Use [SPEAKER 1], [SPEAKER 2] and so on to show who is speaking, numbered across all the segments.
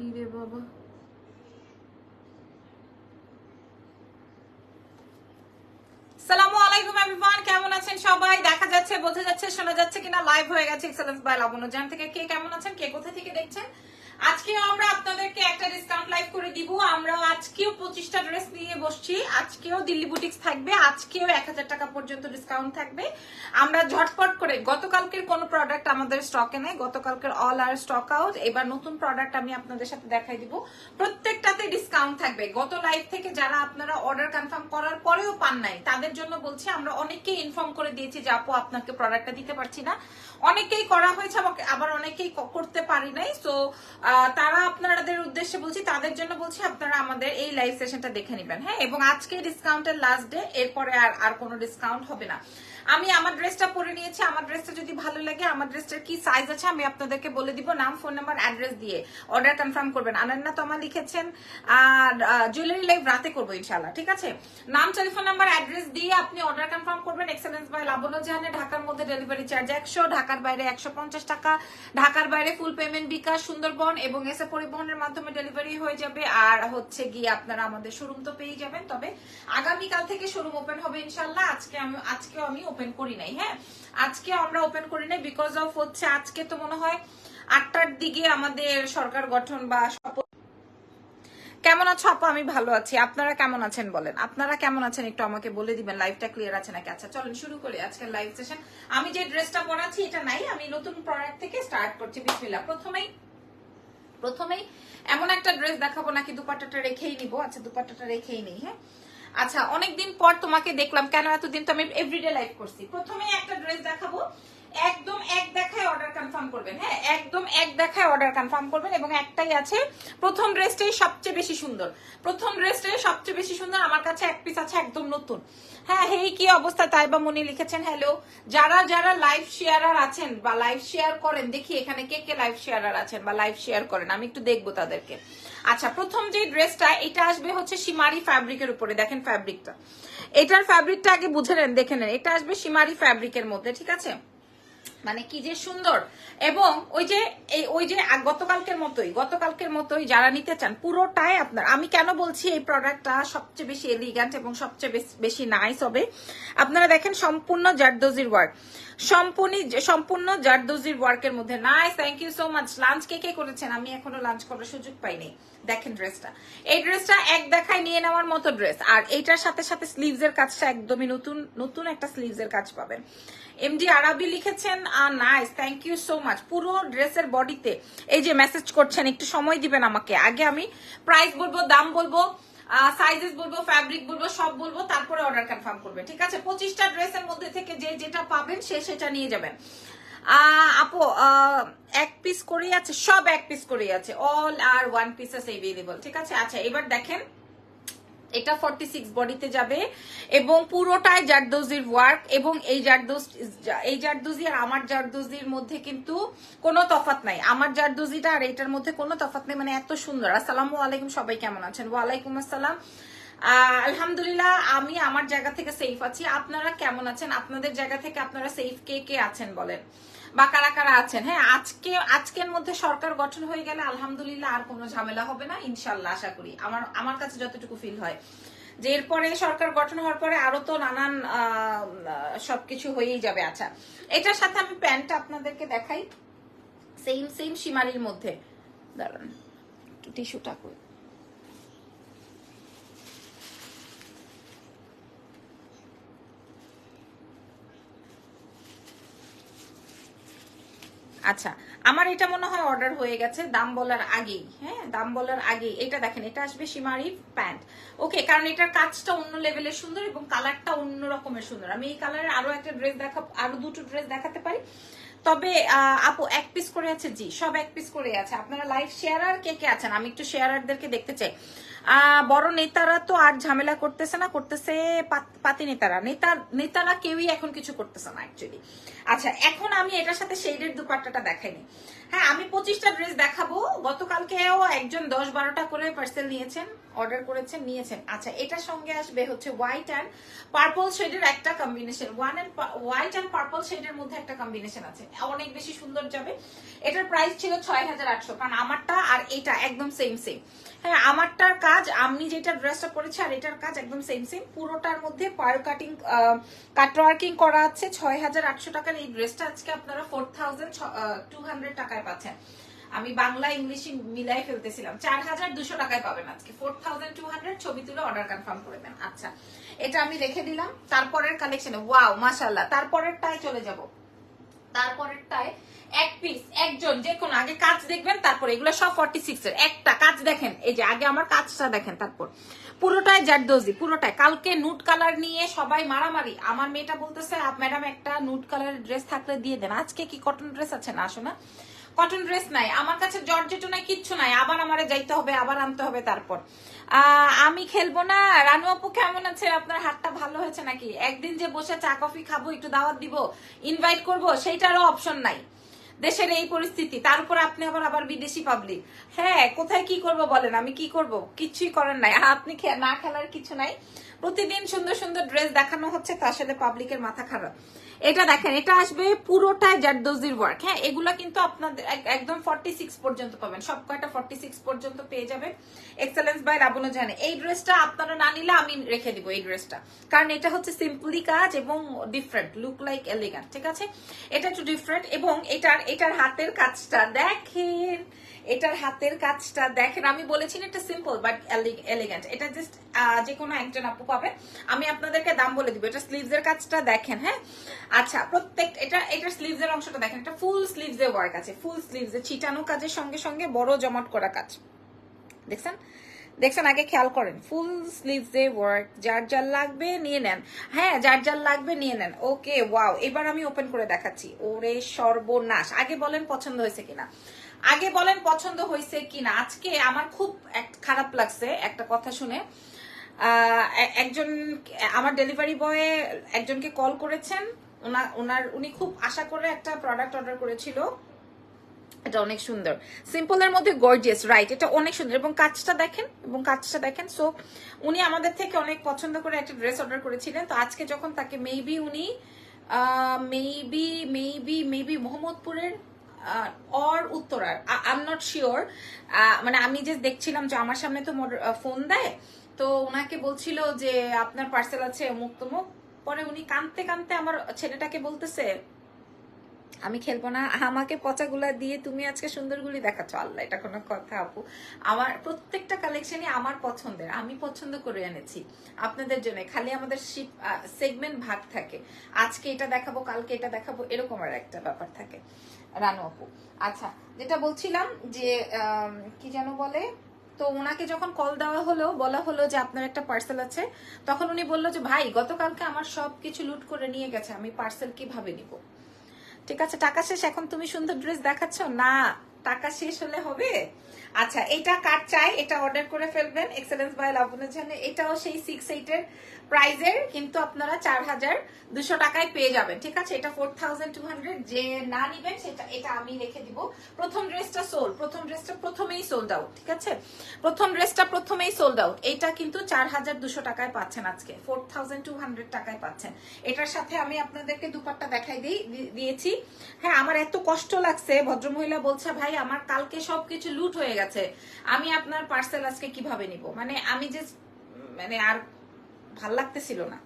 [SPEAKER 1] কি রে বাবা, আসসালামু আলাইকুম এভরিওয়ান, কেমন আছেন সবাই? দেখা যাচ্ছে, বোঝা যাচ্ছে, শোনা যাচ্ছে কিনা? লাইভ হয়ে গেছে এক্সেলেন্স বাই লাবণ্য জান থেকে। কে কেমন আছেন, কে কোথা থেকে দেখছেন? আজকেও আমরা আপনাদেরকে একটা ডিসকাউন্ট লাইভ করে দিব। আমরা আজকেও 25টা ড্রেস নিয়ে বসছি। আজকেও দিল্লি বুটিক্স থাকবে, আজকেও 1000 টাকা পর্যন্ত ডিসকাউন্ট থাকবে। আমরা ঝটপট করে, গতকালকের কোনো প্রোডাক্ট আমাদের স্টকে নেই, গতকালকের অল আর স্টক আউট। এবার নতুন প্রোডাক্ট আমি আপনাদের সাথে দেখাই দিব, প্রত্যেকটাতে ডিসকাউন্ট থাকবে। গত লাইভ থেকে যারা আপনারা অর্ডার কনফার্ম করার পরেও পান নাই, তাদের জন্য বলছি, আমরা অনেককেই ইনফর্ম করে দিয়েছি যে আপু আপনাকে প্রোডাক্টটা দিতে পারছি না। অনেকেই করা হয়েছে, আবার অনেকেই করতে পারি নাই। সো তারা আপনাদের উদ্দেশ্যে বলছি, তাদের জন্য বলছি আপনারা আমাদের এই লাইভ সেশনটা দেখে নেবেন, হ্যাঁ। এবং আজকে ডিসকাউন্টের লাস্ট ডে, এরপরে আর কোনো ডিসকাউন্ট হবে না। আমি আমার ড্রেসটা পরে নিয়েছি, আমার ড্রেসটা যদি ভালো লাগে, আমার ড্রেসটার কি সাইজ আছে আমি আপনাদেরকে বলে দিব। নাম, ফোন নাম্বার, অ্যাড্রেস দিয়ে অর্ডার কনফার্ম করবেন। আনান্না তোমা লিখেছেন, আর জুয়েলারি লাইভ রাতে করবো ইনশাল্লাহ, ঠিক আছে। নাম, টেলিফোন নাম্বার, অ্যাড্রেস দিয়ে আপনি অর্ডার কনফার্ম করবেন। এক্সেলেন্স বাই লাবণ্য জাহানে। ঢাকার মধ্যে ডেলিভারি চার্জ 100, ঢাকার বাইরে 150 টাকা। ঢাকার বাইরে ফুল পেমেন্ট বিকাশ, সুন্দরবন এবং এসে পরিবহনের মাধ্যমে ডেলিভারি হয়ে যাবে। আর হচ্ছে গিয়ে আপনারা আমাদের শোরুম তো পেয়ে যাবেন, তবে আগামীকাল থেকে শোরুম ওপেন হবে ইনশাল্লাহ। আজকেও আমি ওপেন করি নাই, হ্যাঁ, আজকে আমরা ওপেন করি নাই বিকজ অফ হচ্ছে আজকে তো মনে হয় 8টার দিকে আমাদের সরকার গঠন বা শপথ। কেমন আছো আপু? আমি ভালো আছি, আপনারা কেমন আছেন বলেন? আপনারা কেমন আছেন একটু আমাকে বলে দিবেন। লাইভটা ক্লিয়ার আছে নাকি? আচ্ছা চলেন শুরু করি আজকের লাইভ সেশন। আমি যে ড্রেসটা পরাচ্ছি এটা নাই, আমি নতুন প্রোডাক্ট থেকে স্টার্ট করছি। বিসমিল্লাহ। প্রথমেই এমন একটা ড্রেস দেখাবো, নাকি দুপাট্টাটা রেখেই নিব? আচ্ছা দুপাট্টাটা রেখেই নেই, হ্যাঁ। আচ্ছা অনেকদিন পর তোমাকে দেখলাম, কেন এতদিন তো আমি এভরিডে লাইভ করছি। প্রথমেই একটা ড্রেস দেখাবো, একদম এক দেখায় অর্ডার কনফার্ম করবেন, হ্যাঁ, একদম এক দেখায় অর্ডার কনফার্ম করবেন। এবং একটাই আছে, প্রথম ড্রেসটাই সবচেয়ে বেশি সুন্দর, প্রথম ড্রেসটাই সবচেয়ে বেশি সুন্দর। আমার কাছে এক পিস আছে একদম নতুন, হ্যাঁ। হেই কি অবস্থা? তাইবা মনি লিখেছেন হ্যালো। যারা যারা লাইভ শেয়ারার আছেন বা লাইভ শেয়ার করেন, দেখি এখানে কে কে লাইভ শেয়ারার আছেন বা লাইভ শেয়ার করেন, আমি একটু দেখবো তাদেরকে। আচ্ছা প্রথম যে ড্রেসটা, এটা আসবে হচ্ছে শিমারি ফ্যাব্রিকের উপরে। দেখেন ফ্যাব্রিকটা, এটার ফ্যাব্রিকটা আগে বুঝে নেন, দেখে নেন। এটা আসবে শিমারি ফ্যাব্রিকের মধ্যে, ঠিক আছে। মানে কি যে সুন্দর। এবং ওই যে গতকালকের মতোই যারা নিতে চান পুরোটাই আপনার। আমি কেন বলছি এই প্রোডাক্টটা সবচেয়ে বেশি এলিগ্যান্ট এবং সবচেয়ে বেশি নাইস হবে, আপনারা দেখেন সম্পূর্ণ জারদোজির ওয়ার্ক, সম্পূর্ণ জারদোজির ওয়ার্কের মধ্যে। Nice, thank you so much. Lunch কে করেছেন? আমি এখনো লাঞ্চ করার সুযোগ পাইনি। দেখেন ড্রেসটা, এই ড্রেসটা এক দেখায় নিয়ে নেওয়ার মতো ড্রেস। আর এইটার সাথে সাথে স্লিভস এর কাজটা একদমই নতুন একটা স্লিভস এর কাজ পাবেন। এমডি আরাবি লিখেছেন, nice, thank you so much. পুরো ড্রেসের বডিতে এই যে মেসেজ করছেন, একটু সময় দিবেন আমাকে। আগে আমি প্রাইস বলবো, দাম বলবো, সাইজেস বলবো, ফ্যাব্রিক বলবো, সব বলবো, তারপরে অর্ডার কনফার্ম করবেন, ঠিক আছে। 25টা ড্রেসের মধ্যে থেকে যে যেটা পাবেন সেটা নিয়ে যাবেন। আপু এক পিস করেই আছে, সব এক পিস করেই আছে, অল আর ওয়ান পিসেস এভেলেবল, ঠিক আছে। আচ্ছা এবার দেখেন, এটা 46 বডিতে যাবে এবং পুরোটাই জারদোজির ওয়ার্ক। এবং এই জারদোজি আর আমার জারদোজির মধ্যে কিন্তু কোনো তফাৎ নাই। আমার জারদোজিটা আর এটার মধ্যে কোনো তফাৎ নেই, মানে এত সুন্দর। আসসালামু আলাইকুম, সবাই কেমন আছেন? ওয়ালাইকুম আসসালাম। আলহামদুলিল্লাহ, আমি আমার জায়গা থেকে সেফ আছি। আপনারা কেমন আছেন? আপনাদের জায়গা থেকে আপনারা সেফ কে আছেন বলেন, বা কারা কারা আছেন? হ্যাঁ, আজকের মধ্যে সরকার গঠন হয়ে গেলে আলহামদুলিল্লাহ আর কোনো ঝামেলা হবে না ইনশাল্লাহ, আশা করি। আমার কাছে যতটুকু ফিল হয় যে এরপরে সরকার গঠন হওয়ার পরে আরো তো নানান সবকিছু হয়েই যাবে। আচ্ছা এটার সাথে আমি প্যান্টটা আপনাদেরকে দেখাই, সেম শিমারির মধ্যে। দাঁড়ান টিস্যুটা কই। আচ্ছা আমার এটা মনে হয় অর্ডার হয়ে গেছে দাম বলার আগেই, হ্যাঁ, দাম বলার আগেই। এটা দেখেন, এটা আসবে শিমারি প্যান্ট, ওকে। কারণ এটার কাজটা অন্য লেভেলের সুন্দর এবং কালারটা অন্য রকমের সুন্দর। আমি এই কালারের আরো দুটো ড্রেস দেখাতে পারি, তবে আপু এক পিস করে আছে? জি সব এক পিস করে আছে। আপনারা লাইভ শেয়ারার কে আছেন? আমি একটু শেয়ারারদেরকে দেখতে চাই। বড় নেতারা তো আর ঝামেলা করতেছে না, করতেছে পাতি নেতারা। নেতারা কেউই এখন কিছু করতেছে না অ্যাকচুয়ালি। আচ্ছা, এখন আমি এটার সাথে শেডের দুপাট্টাটা দেখাইনি। হ্যাঁ, আমি 25টা ড্রেস দেখাবো। গতকালকেও একজন 10-12টা করে পার্সেল নিয়েছেন, অর্ডার করেছেন, নিয়েছেন। আচ্ছা, এটার সঙ্গে আসবে হচ্ছে হোয়াইট অ্যান্ড পার্পল শেডের একটা কম্বিনেশন, হোয়াইট অ্যান্ড পার্পল শেডের মধ্যে একটা কম্বিনেশন আছে, অনেক বেশি সুন্দর যাবে। এটার প্রাইস ছিল 6800, কারণ আমারটা আর এটা একদম সেম সেম। হ্যাঁ, আমারটার কাজ, আমি যেটা ড্রেসটা পরেছি আর এটার কাজ একদম সেম সেম। পুরোটার মধ্যে পার্ল কাটিং, কাটওয়ার্কিং করা আছে। 6800 টাকার এই ড্রেসটা আজকে আপনারা 4200 টাকায় পাচ্ছেন। আমি বাংলা ইংলিশ মিলাই ফেলতেছিলাম, 4200 টাকায় পাবেন আজকে 4200। ছবি তুলে অর্ডার কনফার্ম করে দেন। আচ্ছা, এটা আমি রেখে দিলাম। তারপরের কালেকশনে ওয়াও মাশাআল্লাহ, তারপরেরটায় চলে যাব। তারপরেরটায় এক পিস একজন যে কোনো আগে কাজ দেখবেন, তারপর এগুলো সব 46 এর। একটা কাজ দেখেন, এই যে আগে আমার কাজটা দেখেন, তারপর পুরোটাই জারদোজি, পুরোটাই। কালকে নুট কালার নিয়ে সবাই মারামারি। আমার মেয়েটা বলতেছে ম্যাডাম একটা নুট কালারের ড্রেস থাকলে দিয়ে দেন। আজকে কি কটন ড্রেস আছে? না, আসো না, কটন ড্রেস নাই আমার কাছে, জর্জেটও নাই, কিচ্ছু নাই। আবার আমারে যাইতে হবে, আবার আনতে হবে। তারপর আমি খেলবো না। রানু আপু কেমন আছে? আপনার হাতটা ভালো হয়েছে নাকি? একদিন যে বসে চা কফি খাবো, একটু দাওয়াত দিব, ইনভাইট করবো, সেইটারও অপশন নাই। দেশের এই পরিস্থিতি, তার উপর আপনি আবার বিদেশি পাবলিক। হ্যাঁ, কোথায় কি করব বলেন, আমি কি করব? কিছুই করেন নাই। আপনি না খেলার কিছু নাই। প্রতিদিন সুন্দর সুন্দর ড্রেস দেখানো হচ্ছে, তার সাথে পাবলিকের মাথা খারাপ। এটা দেখেন, এটা আসবে পুরোটাই জারদোজির ওয়ার্ক। হ্যাঁ, এগুলা কিন্তু আপনাদের একদম 46 পর্যন্ত পাবেন, সব কয়টা 46 পর্যন্ত পেয়ে যাবেন। এক্সেলেন্স বাই লাবণ্য জাহানে। এই ড্রেসটা আপনারা না নিলে আমি রেখে দিব এই ড্রেসটা, কারণ এটা হচ্ছে সিম্পলি কাজ এবং ডিফারেন্ট, লুক লাইক এলিগেন্ট। ঠিক আছে, এটা একটু ডিফারেন্ট। এবং এটার হাতের কাজটা দেখেন, এটার হাতের কাজটা দেখেন। আমি বলেছি না এটা সিম্পল বাট এলিগেন্ট। এটা জাস্ট যে কোনো একজন আপু পাবে। আমি আপনাদেরকে দাম বলে দিব। এটা স্লিভস এর কাজটা দেখেন। হ্যাঁ, আচ্ছা, প্রত্যেক এটা স্লিভস এর অংশটা দেখেন, এটা ফুল স্লিভস এর ওয়ার্ক আছে, ফুল স্লিভস এ ছিটানো কাজের সঙ্গে সঙ্গে বড় জমাট করা কাজ। দেখছেন, আগে খেয়াল করেন, ফুল স্লিভস এ ওয়ার্ক। যার যার লাগবে নিয়ে নেন। হ্যাঁ, যার যার লাগবে নিয়ে নেন। ওকে, ওয়াও। এবার আমি ওপেন করে দেখাচ্ছি। ওরে সর্বনাশ! আগে বলেন পছন্দ হয়েছে কিনা, আগে বলেন পছন্দ হয়েছে কিনা। আজকে আমার খুব খারাপ লাগছে একটা কথা শুনে। একজন আমার ডেলিভারি বয় একজনকে কল করেছেন, উনি খুব আশা করে একটা প্রোডাক্ট অর্ডার করেছিল। এটা অনেক সুন্দর, সিম্পলের মধ্যে গর্জিয়াস, রাইট? এটা অনেক সুন্দর এবং কাজটা দেখেন। সো উনি আমাদের থেকে অনেক পছন্দ করে একটা ড্রেস অর্ডার করেছিলেন। তো আজকে যখন তাকে মেবি উনি মেবি মোহাম্মদপুরের অর উত্তরার, আই এম নট শিওর। মানে আমি যে দেখছিলাম যে আমার সামনে তো ফোন দেয়, তো ওনাকে বলছিল যে আপনার পার্সেল আছে অমুক তমুক। পরে উনি কাঁদতে কাঁদতে আমার ছেলেটাকে বলতেছে আমি খেলবো না, আমাকে পচাগুলা দিয়ে তুমি আজকে সুন্দরগুলি দেখাচ্ছ। আল্লাহ, এটা কোনো কথা আপু? আমার প্রত্যেকটা কালেকশনই আমার পছন্দের, আমি পছন্দ করে এনেছি আপনাদের জন্য। খালি আমাদের সেগমেন্ট ভাগ থাকে, আজকে এটা দেখাবো, কালকে এটা দেখাবো, এরকম আর একটা ব্যাপার থাকে। রানু আপু, আচ্ছা, যেটা বলছিলাম যে কি যেন বলে, তো ওনাকে যখন কল দেওয়া হলো, বলা হলো যে আপনার একটা পার্সেল আছে, তখন উনি বললো যে ভাই গতকালকে আমার সবকিছু লুট করে নিয়ে গেছে, আমি পার্সেল কিভাবে নিব? ঠিক আছে, টাকা শেষ, এখন তুমি সুন্দর ড্রেস দেখাচ্ছ না, টাকা শেষ হলে হবে? আচ্ছা, এটা কার চাই এটা অর্ডার করে ফেলবেন এক্সেলেন্স বাই লাবণ্য জাহানে। এটাও সেই 6-8 এর প্রাইজের, কিন্তু আপনারা 4200 টাকায় পেয়ে যাবেন। ঠিক আছে, এটা 4200। যে না নিবেন সেটা, এটা আমি রেখে দিব। প্রথম ড্রেসটা প্রথমেই সোল্ড আউট। ঠিক আছে, প্রথম ড্রেসটা প্রথমেই সোল্ড আউট। এটা কিন্তু 4200 টাকায় পাচ্ছেন, আজকে 4200 টাকায় পাচ্ছেন। এটার সাথে আমি আপনাদেরকে দুপাট্টা দেখাই দিয়েছি। হ্যাঁ, আমার এত কষ্ট লাগছে, ভদ্রমহিলা বলছে ভাই আমার কালকে সবকিছু লুট হয়ে গেছে, আমি আপনার পার্সেল আজকে কিভাবে নিব? মানে আমি যে মানে আর ভাল লাগতেছিল না।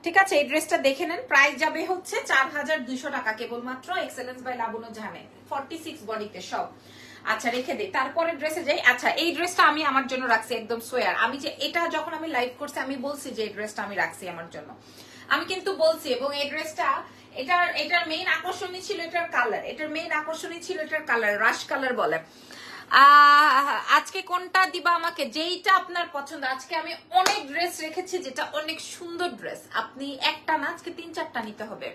[SPEAKER 1] ঠিক আছে, এই ড্রেসটা দেখে নেন, প্রাইস যাবে হচ্ছে 4200 টাকা কেবলমাত্র এক্সেলেন্স বাই লাবণ্য জাহানে, 46 বডিতে সব। আচ্ছা, রেখে দেই, তারপরে ড্রেসে যাই। আচ্ছা, এই ড্রেসটা আমি আমার জন্য রাখছি একদম সোয়ার। আমি যে এটা যখন আমি লাইভ করছি আমি বলছি যে এই ড্রেসটা আমি রাখছি আমার জন্য, আমি কিন্তু বলছি। এবং এই ড্রেসটা এটার মেইন আকর্ষণই ছিল এটার কালার, এটার কালার রাশ কালার বলে। আজকে কোনটা দিবা আমাকে, যেইটা আপনার পছন্দ। আজকে আমি অনেক ড্রেস রেখেছি যেটা অনেক সুন্দর ড্রেস, আপনি একটা না আজকে 3-4টা নিতে হবে।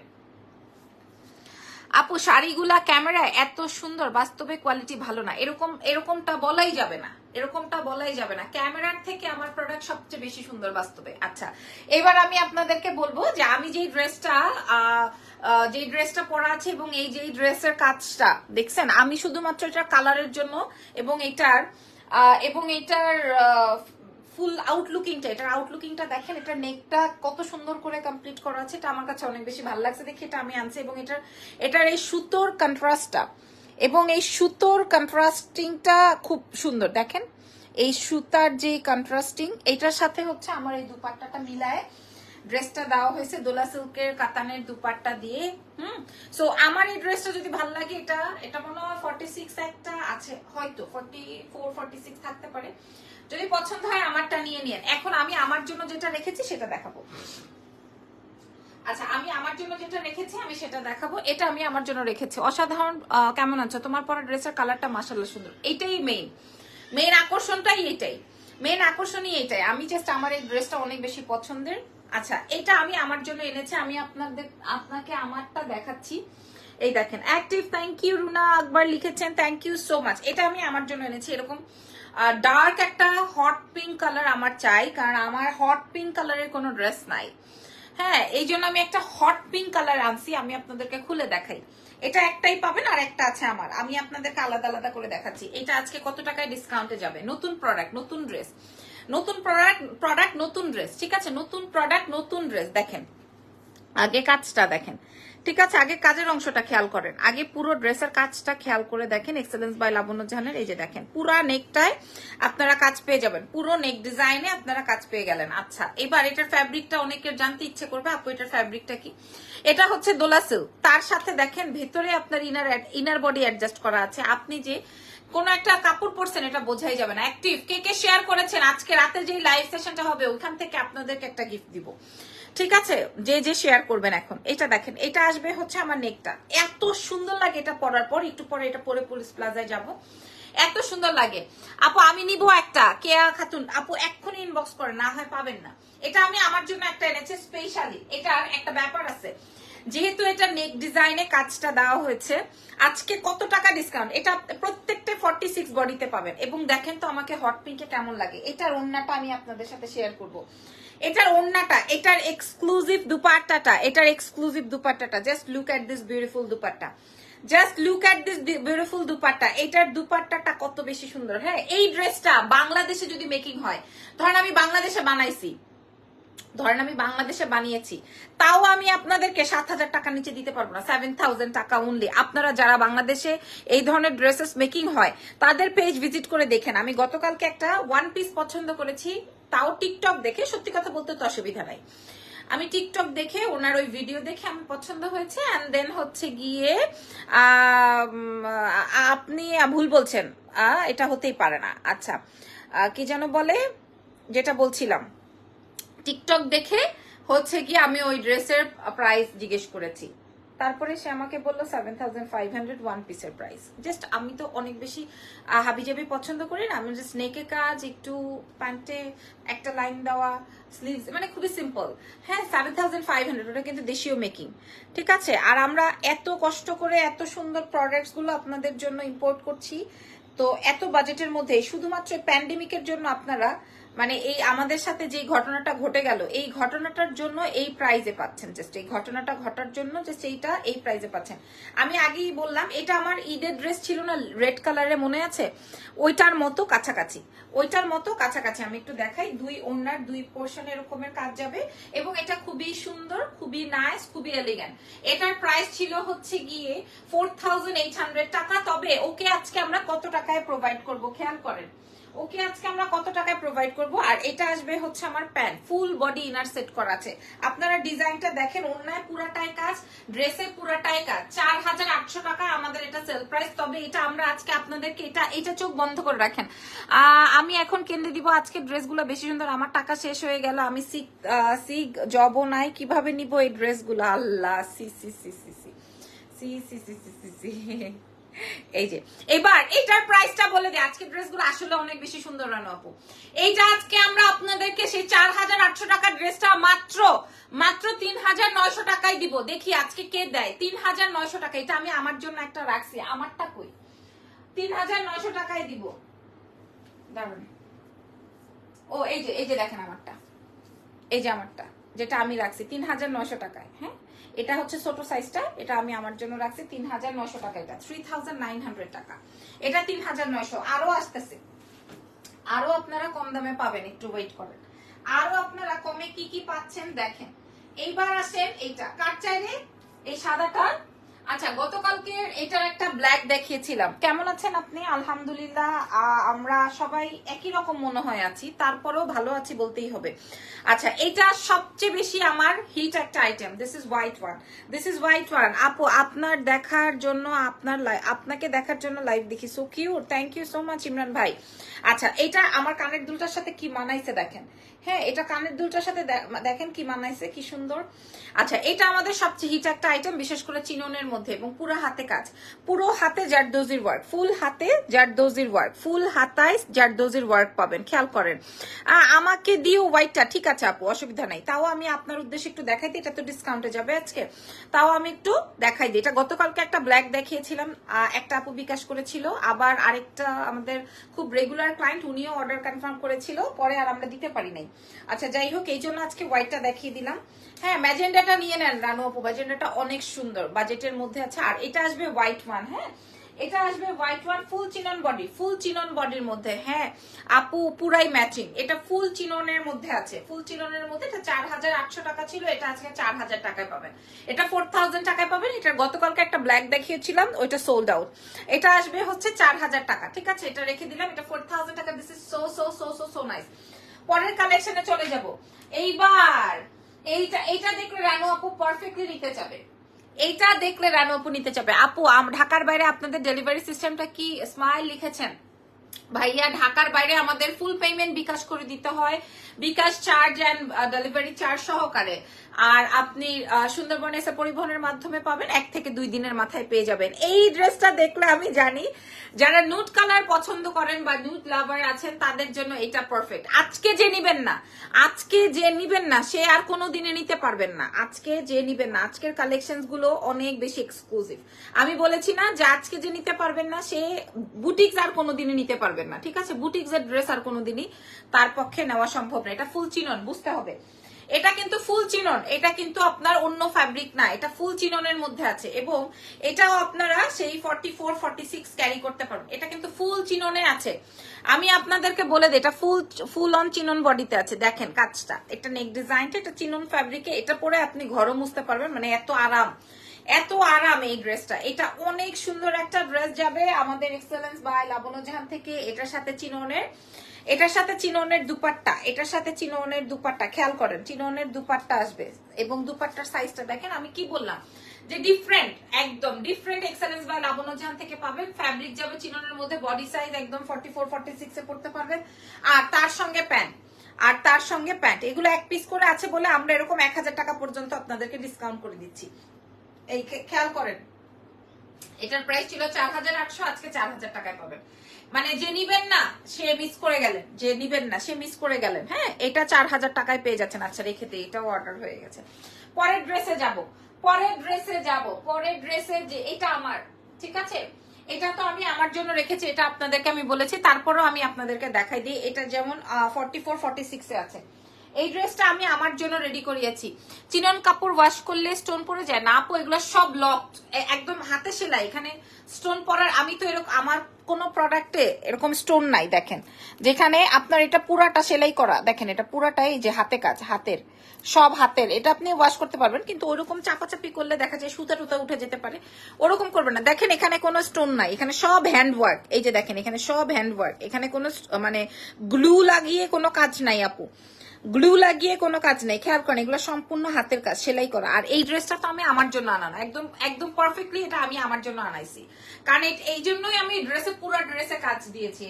[SPEAKER 1] আপু শাড়িগুলা ক্যামেরায় এত সুন্দর, বাস্তবে কোয়ালিটি ভালো না, এরকমটা বলাই যাবে না, এরকমটা বলাই যাবে না, ক্যামেরার থেকে আমার প্রোডাক্ট সবচেয়ে বেশি সুন্দর বাস্তবে। আচ্ছা, এবার আমি আপনাদেরকে বলবো যে আমি যে ড্রেসটা পরা আছে এবং এই যে ড্রেসের কাজটা দেখছেন, আমি শুধুমাত্র এটা কালারের জন্য এবং এটার ফুল আউটলুকিংটা, এটার আউটলুকিংটা দেখেন, এটার নেকটা কত সুন্দর করে কমপ্লিট করা আছে, এটা আমার কাছে অনেক বেশি ভালো লাগছে দেখে এটা আমি আনছি। এবং এটার এই সুতোর কন্ট্রাস্টটা এবং এই সুতোর কন্ট্রাস্টিংটা খুব সুন্দর দেখেন, এই সুতার যে কন্ট্রাস্টিং এটার সাথে হচ্ছে আমার এই দুপাট্টাটা মিলায় ড্রেসটা দেওয়া হয়েছে দোলা সিল্কের কাতানের দুপাট্টা দিয়ে। সো আমার এই ড্রেসটা যদি ভালো লাগে, এটা মনে হয় 46 একটা আছে, হয়তো 44 46 থাকতে পারে, যদি পছন্দ হয় আমারটা নিয়ে নিন। এখন আমি আমার জন্য যেটা রেখেছি সেটা দেখাবো। আচ্ছা, আমি আমার জন্য যেটা রেখেছি আমি সেটা দেখাবো। এটা আমি আমার জন্য রেখেছি, অসাধারণ। কেমন আছো? তোমার পরা ড্রেসের কালারটা মাশাআল্লাহ সুন্দর। এইটাই মেইন আকর্ষণটাই, মেইন আকর্ষণই এটাই। আমি জাস্ট আমার এই ড্রেসটা অনেক বেশি পছন্দের। আচ্ছা, এটা আমি আমার জন্য এনেছি, আমি আপনাকে আমারটা দেখাচ্ছি। এই দেখেন, অ্যাক্টিভ, থ্যাংক ইউ। রুনা আকবর লিখেছেন, থ্যাংক ইউ সো মাচ। এটা আমি আমার জন্য এনেছি, এরকম ডার্ক একটা হট পিঙ্ক কালার আমার চাই, কারণ আমার হট পিঙ্ক কালারের কোনো ড্রেস নাই। হ্যাঁ, এই জন্য আমি একটা হট পিঙ্ক কালার আনছি, আমি আপনাদেরকে খুলে দেখাই। এটা একটাই পাবেন, আর একটা আছে আমার, আমি আপনাদেরকে আলাদা আলাদা করে দেখাচ্ছি। এটা আজকে কত টাকায় ডিসকাউন্টে যাবে? নতুন প্রোডাক্ট, নতুন ড্রেস, নতুন প্রোডাক্ট নতুন ড্রেস, ঠিক আছে? নতুন প্রোডাক্ট নতুন ড্রেস। দেখেন আগে কাজটা দেখেন, ঠিক আছে? আগে কাজের অংশটা খেয়াল করেন, আগে পুরো ড্রেসের কাজটা খেয়াল করে দেখেন। এক্সেলেন্স বাই লাবণ্য জাহানের, এই যে দেখেন পুরা নেকটায় আপনারা কাজ পেয়ে যাবেন, পুরো নেক ডিজাইনে আপনারা কাজ পেয়ে গেলেন। আচ্ছা, এবার এটার ফ্যাব্রিকটা অনেকের জানতে ইচ্ছে করবে, আপু এটার ফ্যাব্রিকটা কি? এটা হচ্ছে দোলা সিল্ক, তার সাথে দেখেন ভেতরে আপনার ইনার বডি অ্যাডজাস্ট করা আছে। আপনি যে কোন একটা কাপড় পরছেন এটা বোঝাই যাবে না। অ্যাক্টিভ, কে শেয়ার করেছেন আজকে রাতে যে লাইভ সেশনটা হবে ওইখান থেকে আপনাদেরকে একটা গিফট দিব, ঠিক আছে? যে শেয়ার করবেন। এখন এটা দেখেন, এটা আসবে হচ্ছে আমার নেকটা, এত সুন্দর লাগে এটা পরার পর। একটু পরে এটা পরে পুলিশ প্লাজায় যাব, এত সুন্দর লাগে। আপু আমি নিব একটা, কেয়া খাতুন আপু এক্ষুনি ইনবক্স করে, না হয় পাবেন না। এটা আমি আমার জন্য একটা এনেছি স্পেশালি। এটার একটা ব্যাপার আছে, যেহেতু এটা নেক ডিজাইনে কাজটা দেওয়া হয়েছে, আজকে কত টাকা ডিসকাউন্ট? এটা প্রত্যেকটা 46 বডিতে পাবেন। এবং দেখেন তো আমাকে হট পিঙ্কে কেমন লাগে। এটার ওড়নাটা আমি আপনাদের সাথে শেয়ার করব। এটার ওড়নাটা, এটার এক্সক্লুসিভ দুপাট্টাটা, just look at this beautiful dupatta, just look at this beautiful dupatta. এটার দুপাট্টাটা কত বেশি সুন্দর। হ্যাঁ, এই ড্রেসটা বাংলাদেশে যদি মেকিং হয়, ধরেন আমি বাংলাদেশে বানাইছি, ধরেন আমি বাংলাদেশে বানিয়েছি, তাও আমি আপনাদেরকে 7,000 টাকা নিচে দিতে পারবো না, 7,000 টাকা অনলি। আপনারা যারা বাংলাদেশে এই ধরনের ড্রেসেস মেকিং হয় তাদের পেজ ভিজিট করে দেখেন। আমি গতকালকে একটা ওয়ান পিস পছন্দ করেছি, তাও টিকটক দেখে, সত্যি কথা বলতে তো অসুবিধা নাই, আমি টিকটক দেখে ওনার ওই ভিডিও দেখে আমি পছন্দ হয়েছে। এন্ড দেন হচ্ছে গিয়ে আপনি ভুল বলছেন, এটা হতেই পারে না। আচ্ছা, কি যেন বলে, যেটা বলছিলাম, টিকটক দেখে হচ্ছে কি আমি ওই ড্রেসের প্রাইস জিজ্ঞেস করেছি, তারপরে সে আমাকে বললো 7,500 ওয়ান পিসের প্রাইস। জাস্ট আমি তো অনেক বেশি হাবিজাবি পছন্দ করি না, আমি জাস্ট নেকে কাজ, একটু প্যান্টে একটা লাইন দেওয়া, স্লিভস, মানে খুবই সিম্পল। হ্যাঁ, 7,500, ওটা কিন্তু দেশীয় মেকিং, ঠিক আছে? আর আমরা এত কষ্ট করে এত সুন্দর প্রোডাক্টস গুলো আপনাদের জন্য ইম্পোর্ট করছি, তো এত বাজেটের মধ্যে শুধুমাত্র প্যান্ডেমিকের জন্য আপনারা, মানে এই আমাদের সাথে যে ঘটনাটা ঘটে গেল, এই ঘটনাটার জন্য এই প্রাইজে পাচ্ছেন, জাস্ট এই ঘটনাটা ঘটার জন্য জাস্ট এইটা এই প্রাইজে পাচ্ছেন। আমি আগেই বললাম, এটা আমার ঈদের ড্রেস ছিল না, রেড কালারে, মনে আছে? ওইটার মতো কাছাকাছি, ওইটার মতো কাছাকাছি। আমি একটু দেখাই, দুই ওড়নার দুই পোর্শন এরকমের কাজ যাবে, এবং এটা খুবই সুন্দর, খুবই নাইস, খুবই এলিগেন্ট। এটার প্রাইস ছিল হচ্ছে গিয়ে 4,800 টাকা। তবে ওকে আজকে আমরা কত টাকায় প্রোভাইড করব খেয়াল করেন, ওকে আজকে আমরা কত টাকায় প্রোভাইড করব। আর এটা আসবে হচ্ছে আমার pant, full body inner set করা আছে। আপনারা ডিজাইনটা দেখেন, ওড়নায় পুরাটাই কাজ, ড্রেসে পুরাটাই কাজ। 4,800 টাকা আমাদের এটা সেল প্রাইস। তবে এটা আমরা আজকে আপনাদেরকে, এটা চোখ বন্ধ করে রাখেন, আমি এখন কেন্দ্রে দিব। আজকে ড্রেসগুলো বেশি সুন্দর, আমার টাকা শেষ হয়ে গেল, আমি সিগ জবও নাই, কিভাবে নিব এই ড্রেসগুলো? আল্লাহ, সি সি সি সি সি সি সি সি সি সি সি। এই যে এবার এটার প্রাইসটা বলে দিই, আজকে ড্রেসগুলো আসলে অনেক বেশি সুন্দর রানো আপু। এইটা আজকে আমরা আপনাদেরকে সেই 4,800 টাকার ড্রেসটা মাত্র 3,900 টাকায় দিব। দেখি আজকে কে দেয় 3,900 টাকা। এটা আমি আমার জন্য একটা রাখছি, আমারটা কই, 3,900 টাকায় দিব। দাঁড়ান, ও এই যে দেখেন আমারটা, এই যে আমারটা যেটা আমি রাখছি 3900 টাকায়। হ্যাঁ, এটা হচ্ছে ছোট সাইজটা, এটা আমি আমার জন্য রাখছি 3900 টাকা। এটা 3900 টাকা, এটা 3900। আরো আসতেছে, আরো আপনারা কম দামে পাবেন, একটু ওয়েট করেন। আরো আপনারা কমে কি কি পাচ্ছেন দেখেন। এইবার আসেন এইটা, কার চাইলে এই সাদাটা। আচ্ছা, গতকালকে এটার একটা ব্ল্যাক দেখিয়েছিলাম, কেমন আছেন আপনি? আলহামদুলিল্লাহ, আমরা সবাই একই রকম মনে হয় আছি, তারপরেও ভালো আছি বলতেই হবে। আচ্ছা, এটা সবচেয়ে বেশি আমার হিট একটা item. This is white one, this is white one. আপু আপনার দেখার জন্য, আপনাকে দেখার জন্য লাইভ দেখি, so cute, thank you so much Imran ভাই। আচ্ছা, এটা আমার কানের দুলটার সাথে কি মানাইছে দেখেন। হ্যাঁ, এটা কানের দুলটার সাথে দেখেন কি মানাইছে, কি সুন্দর। আচ্ছা, এটা আমাদের সবচেয়ে হিট একটা আইটেম, বিশেষ করে চিননের মধ্যে, এবং পুরো হাতে কাজ, পুরো হাতে জারদোজির ওয়ার্ক, ফুল হাতে জারদোজির ওয়ার্ক, ফুল হাতায় জারদোজির ওয়ার্ক পাবেন, খেয়াল করেন। আমাকে দিও হোয়াইটটা, ঠিক আছে আপু, অসুবিধা নাই। তাও আমি আপনার উদ্দেশ্যে একটু দেখাই দিই, এটা তো ডিসকাউন্টে যাবে আজকে, তাও আমি একটু দেখাই দিই। এটা গতকালকে একটা ব্ল্যাক দেখিয়েছিলাম, একটা আপু বিকাশ করেছিল, আবার আরেকটা আমাদের খুব রেগুলার ক্লায়েন্ট, উনিও অর্ডার কনফার্ম করেছিল, পরে আর আমরা দিতে পারি নাই। আচ্ছা, যাই হোক, এই জন্য আজকে হোয়াইটটা দেখিয়ে দিলাম। হ্যাঁ, ম্যাজেন্ডাটা নিয়ে নেন রানু আপু, ম্যাজেন্ডাটা অনেক সুন্দর, বাজেটের মধ্যে আছে। আর এটা আসবে হোয়াইট ওয়ান। হ্যাঁ, এটা আসবে হোয়াইট ওয়ান, ফুল চিনন বডি, ফুল চিনন বডির মধ্যে। হ্যাঁ আপু, পুরাই ম্যাচিং, এটা ফুল চিননের মধ্যে আছে, ফুল চিননের মধ্যে। এটা 4800 টাকা ছিল, এটা আজকে 4000 টাকায় পাবেন, এটা 4000 টাকায় পাবেন। এটা গতকালকে একটা ব্ল্যাক দেখিয়েছিলাম, ওইটা সোল্ড আউট। এটা আসবে হচ্ছে 4000 টাকা, ঠিক আছে, এটা রেখে দিলাম, এটা 4000 টাকা। This is so so so so so nice. পরের কালেকশনে চলে যাব। এইবার এইটা দেখলে রানু আপু পারফেক্টলি নিতে যাবে, এইটা দেখলে রানু আপু নিতে চাবে। আপু, ঢাকার বাইরে আপনাদের ডেলিভারি সিস্টেমটা কি? স্মাইল লিখেছেন ভাইয়া, ঢাকার বাইরে আমাদের ফুল পেমেন্ট বিকাশ করে দিতে হয়, বিকাশ চার্জ এন্ড ডেলিভারি চার্জ সহকারে। আর আপনি সুন্দরবনে এসে পরিবহনের মাধ্যমে পাবেন, 1 থেকে 2 দিনের মাথায় পেয়ে যাবেন। এই ড্রেসটা দেখলে আমি জানি যারা নুড কালার পছন্দ করেন বা নুড লাভার আছেন, তাদের জন্য এটা পারফেক্ট। আজকে যে নিবেন না, আজকে যে নিবেন না, সে আর কোনো দিনে নিতে পারবেন না। আজকে যে নিবেন না, আজকের কালেকশন গুলো অনেক বেশি এক্সক্লুসিভ। আমি বলেছি না যে আজকে যে নিতে পারবেন না, সে বুটিক্স আর কোনো দিনে নিতে পারবেন না, ঠিক আছে? বুটিক্স এর ড্রেস আর কোনোদিনই তার পক্ষে নেওয়া সম্ভব না। এটা ফুল চিনন, বুঝতে হবে, এটা কিন্তু ফুল চিনন, এটা কিন্তু আপনার অন্য ফ্যাব্রিক না, এটা ফুল চিননের মধ্যে আছে। এবং এটাও আপনারা সেই 44, 46 ক্যারি করতে পারবেন, এটা কিন্তু ফুল চিননে আছে। আমি আপনাদেরকে বলে দিই, এটা ফুল অন চিনন বডিতে আছে। দেখেন কাজটা, এটা নেক ডিজাইনটা, এটা চিনন ফ্যাব্রিকে, এটা পরে আপনি ঘরও মুছতে পারবেন, মানে এত আরাম, এত আরাম এই ড্রেসটা। এটা অনেক সুন্দর একটা ড্রেস যাবে আমাদের এক্সেলেন্স বাই লাবণ্য জাহান থেকে। এটার সাথে চিননের দুপাট্টা, এটার সাথে চিননের দুপাট্টা, খেয়াল করেন, চিননের দুপাট্টা আসবে। এবং দুপাট্টার সাইজটা দেখেন, আমি কি বললাম যে ডিফারেন্ট, একদম ডিফারেন্ট। এক্সেলেন্স বাই লাবণ্য জাহান থেকে পাবেন। ফ্যাব্রিক যাবে চিননের মধ্যে, বডি সাইজ একদম 44, 46 এ পড়তে পারবেন। আর তার সঙ্গে প্যান্ট, এগুলো এক পিস করে আছে বলে আমরা এরকম 1000 টাকা পর্যন্ত আপনাদেরকে ডিসকাউন্ট করে দিচ্ছি। এই খেয়াল করেন, এটার প্রাইস ছিল 4800, আজকে 4000 টাকায় পাবেন। মানে যে নিবেন না সে মিস করে গেলেন, যে নিবেন না সে মিস করে গেলেন। হ্যাঁ, এটা 4000 টাকায় পেয়ে যাচ্ছেন। আচ্ছা, রেখে দিই, এটাও অর্ডার হয়ে গেছে। পরের ড্রেসে যাব, পরের ড্রেসে যে এটা আমার, ঠিক আছে, এটা তো আমি আমার জন্য রেখেছি, এটা আপনাদেরকে আমি বলেছি, তারপরও আমি আপনাদেরকে দেখাই দিই। এটা যেমন 44, 46 এ আছে। এই ড্রেসটা আমি আমার জন্য রেডি করিয়েছি। চিনন কাপড় ওয়াশ করলে স্টোন পড়ে যায় না আপু, এগুলো সব লক, একদম হাতে সেলাই, এখানে স্টোন পরার, আমি তো এরকম আমার কোন প্রোডাক্টে এরকম স্টোন নাই। দেখেন, যেখানে আপনার এটা পুরাটা সেলাই করা, দেখেন এটা পুরাটাই যে হাতে কাজ, হাতের সব হাতের। এটা আপনি ওয়াশ করতে পারবেন, কিন্তু ওরকম চাপাচাপি করলে দেখা যায় সুতা টুতা উঠে যেতে পারে, ওরকম করবেন না। দেখেন এখানে কোনো স্টোন নাই, এখানে সব হ্যান্ড ওয়ার্ক। এই যে দেখেন, এখানে সব হ্যান্ড ওয়ার্ক, এখানে কোনো মানে গ্লু লাগিয়ে কোনো কাজ নাই আপু, গ্লু লাগিয়ে কোনো কাজ নেই। খেয়াল করেন, এগুলো সম্পূর্ণ হাতের কাজ, সেলাই করা। আর এই ড্রেসটা তো আমি আমার জন্য আনানো, একদম একদম পারফেক্টলি এটা আমি আমার জন্য আনাইছি, কারণ এই জন্যই আমি ড্রেসে, পুরো ড্রেসে কাজ দিয়েছি।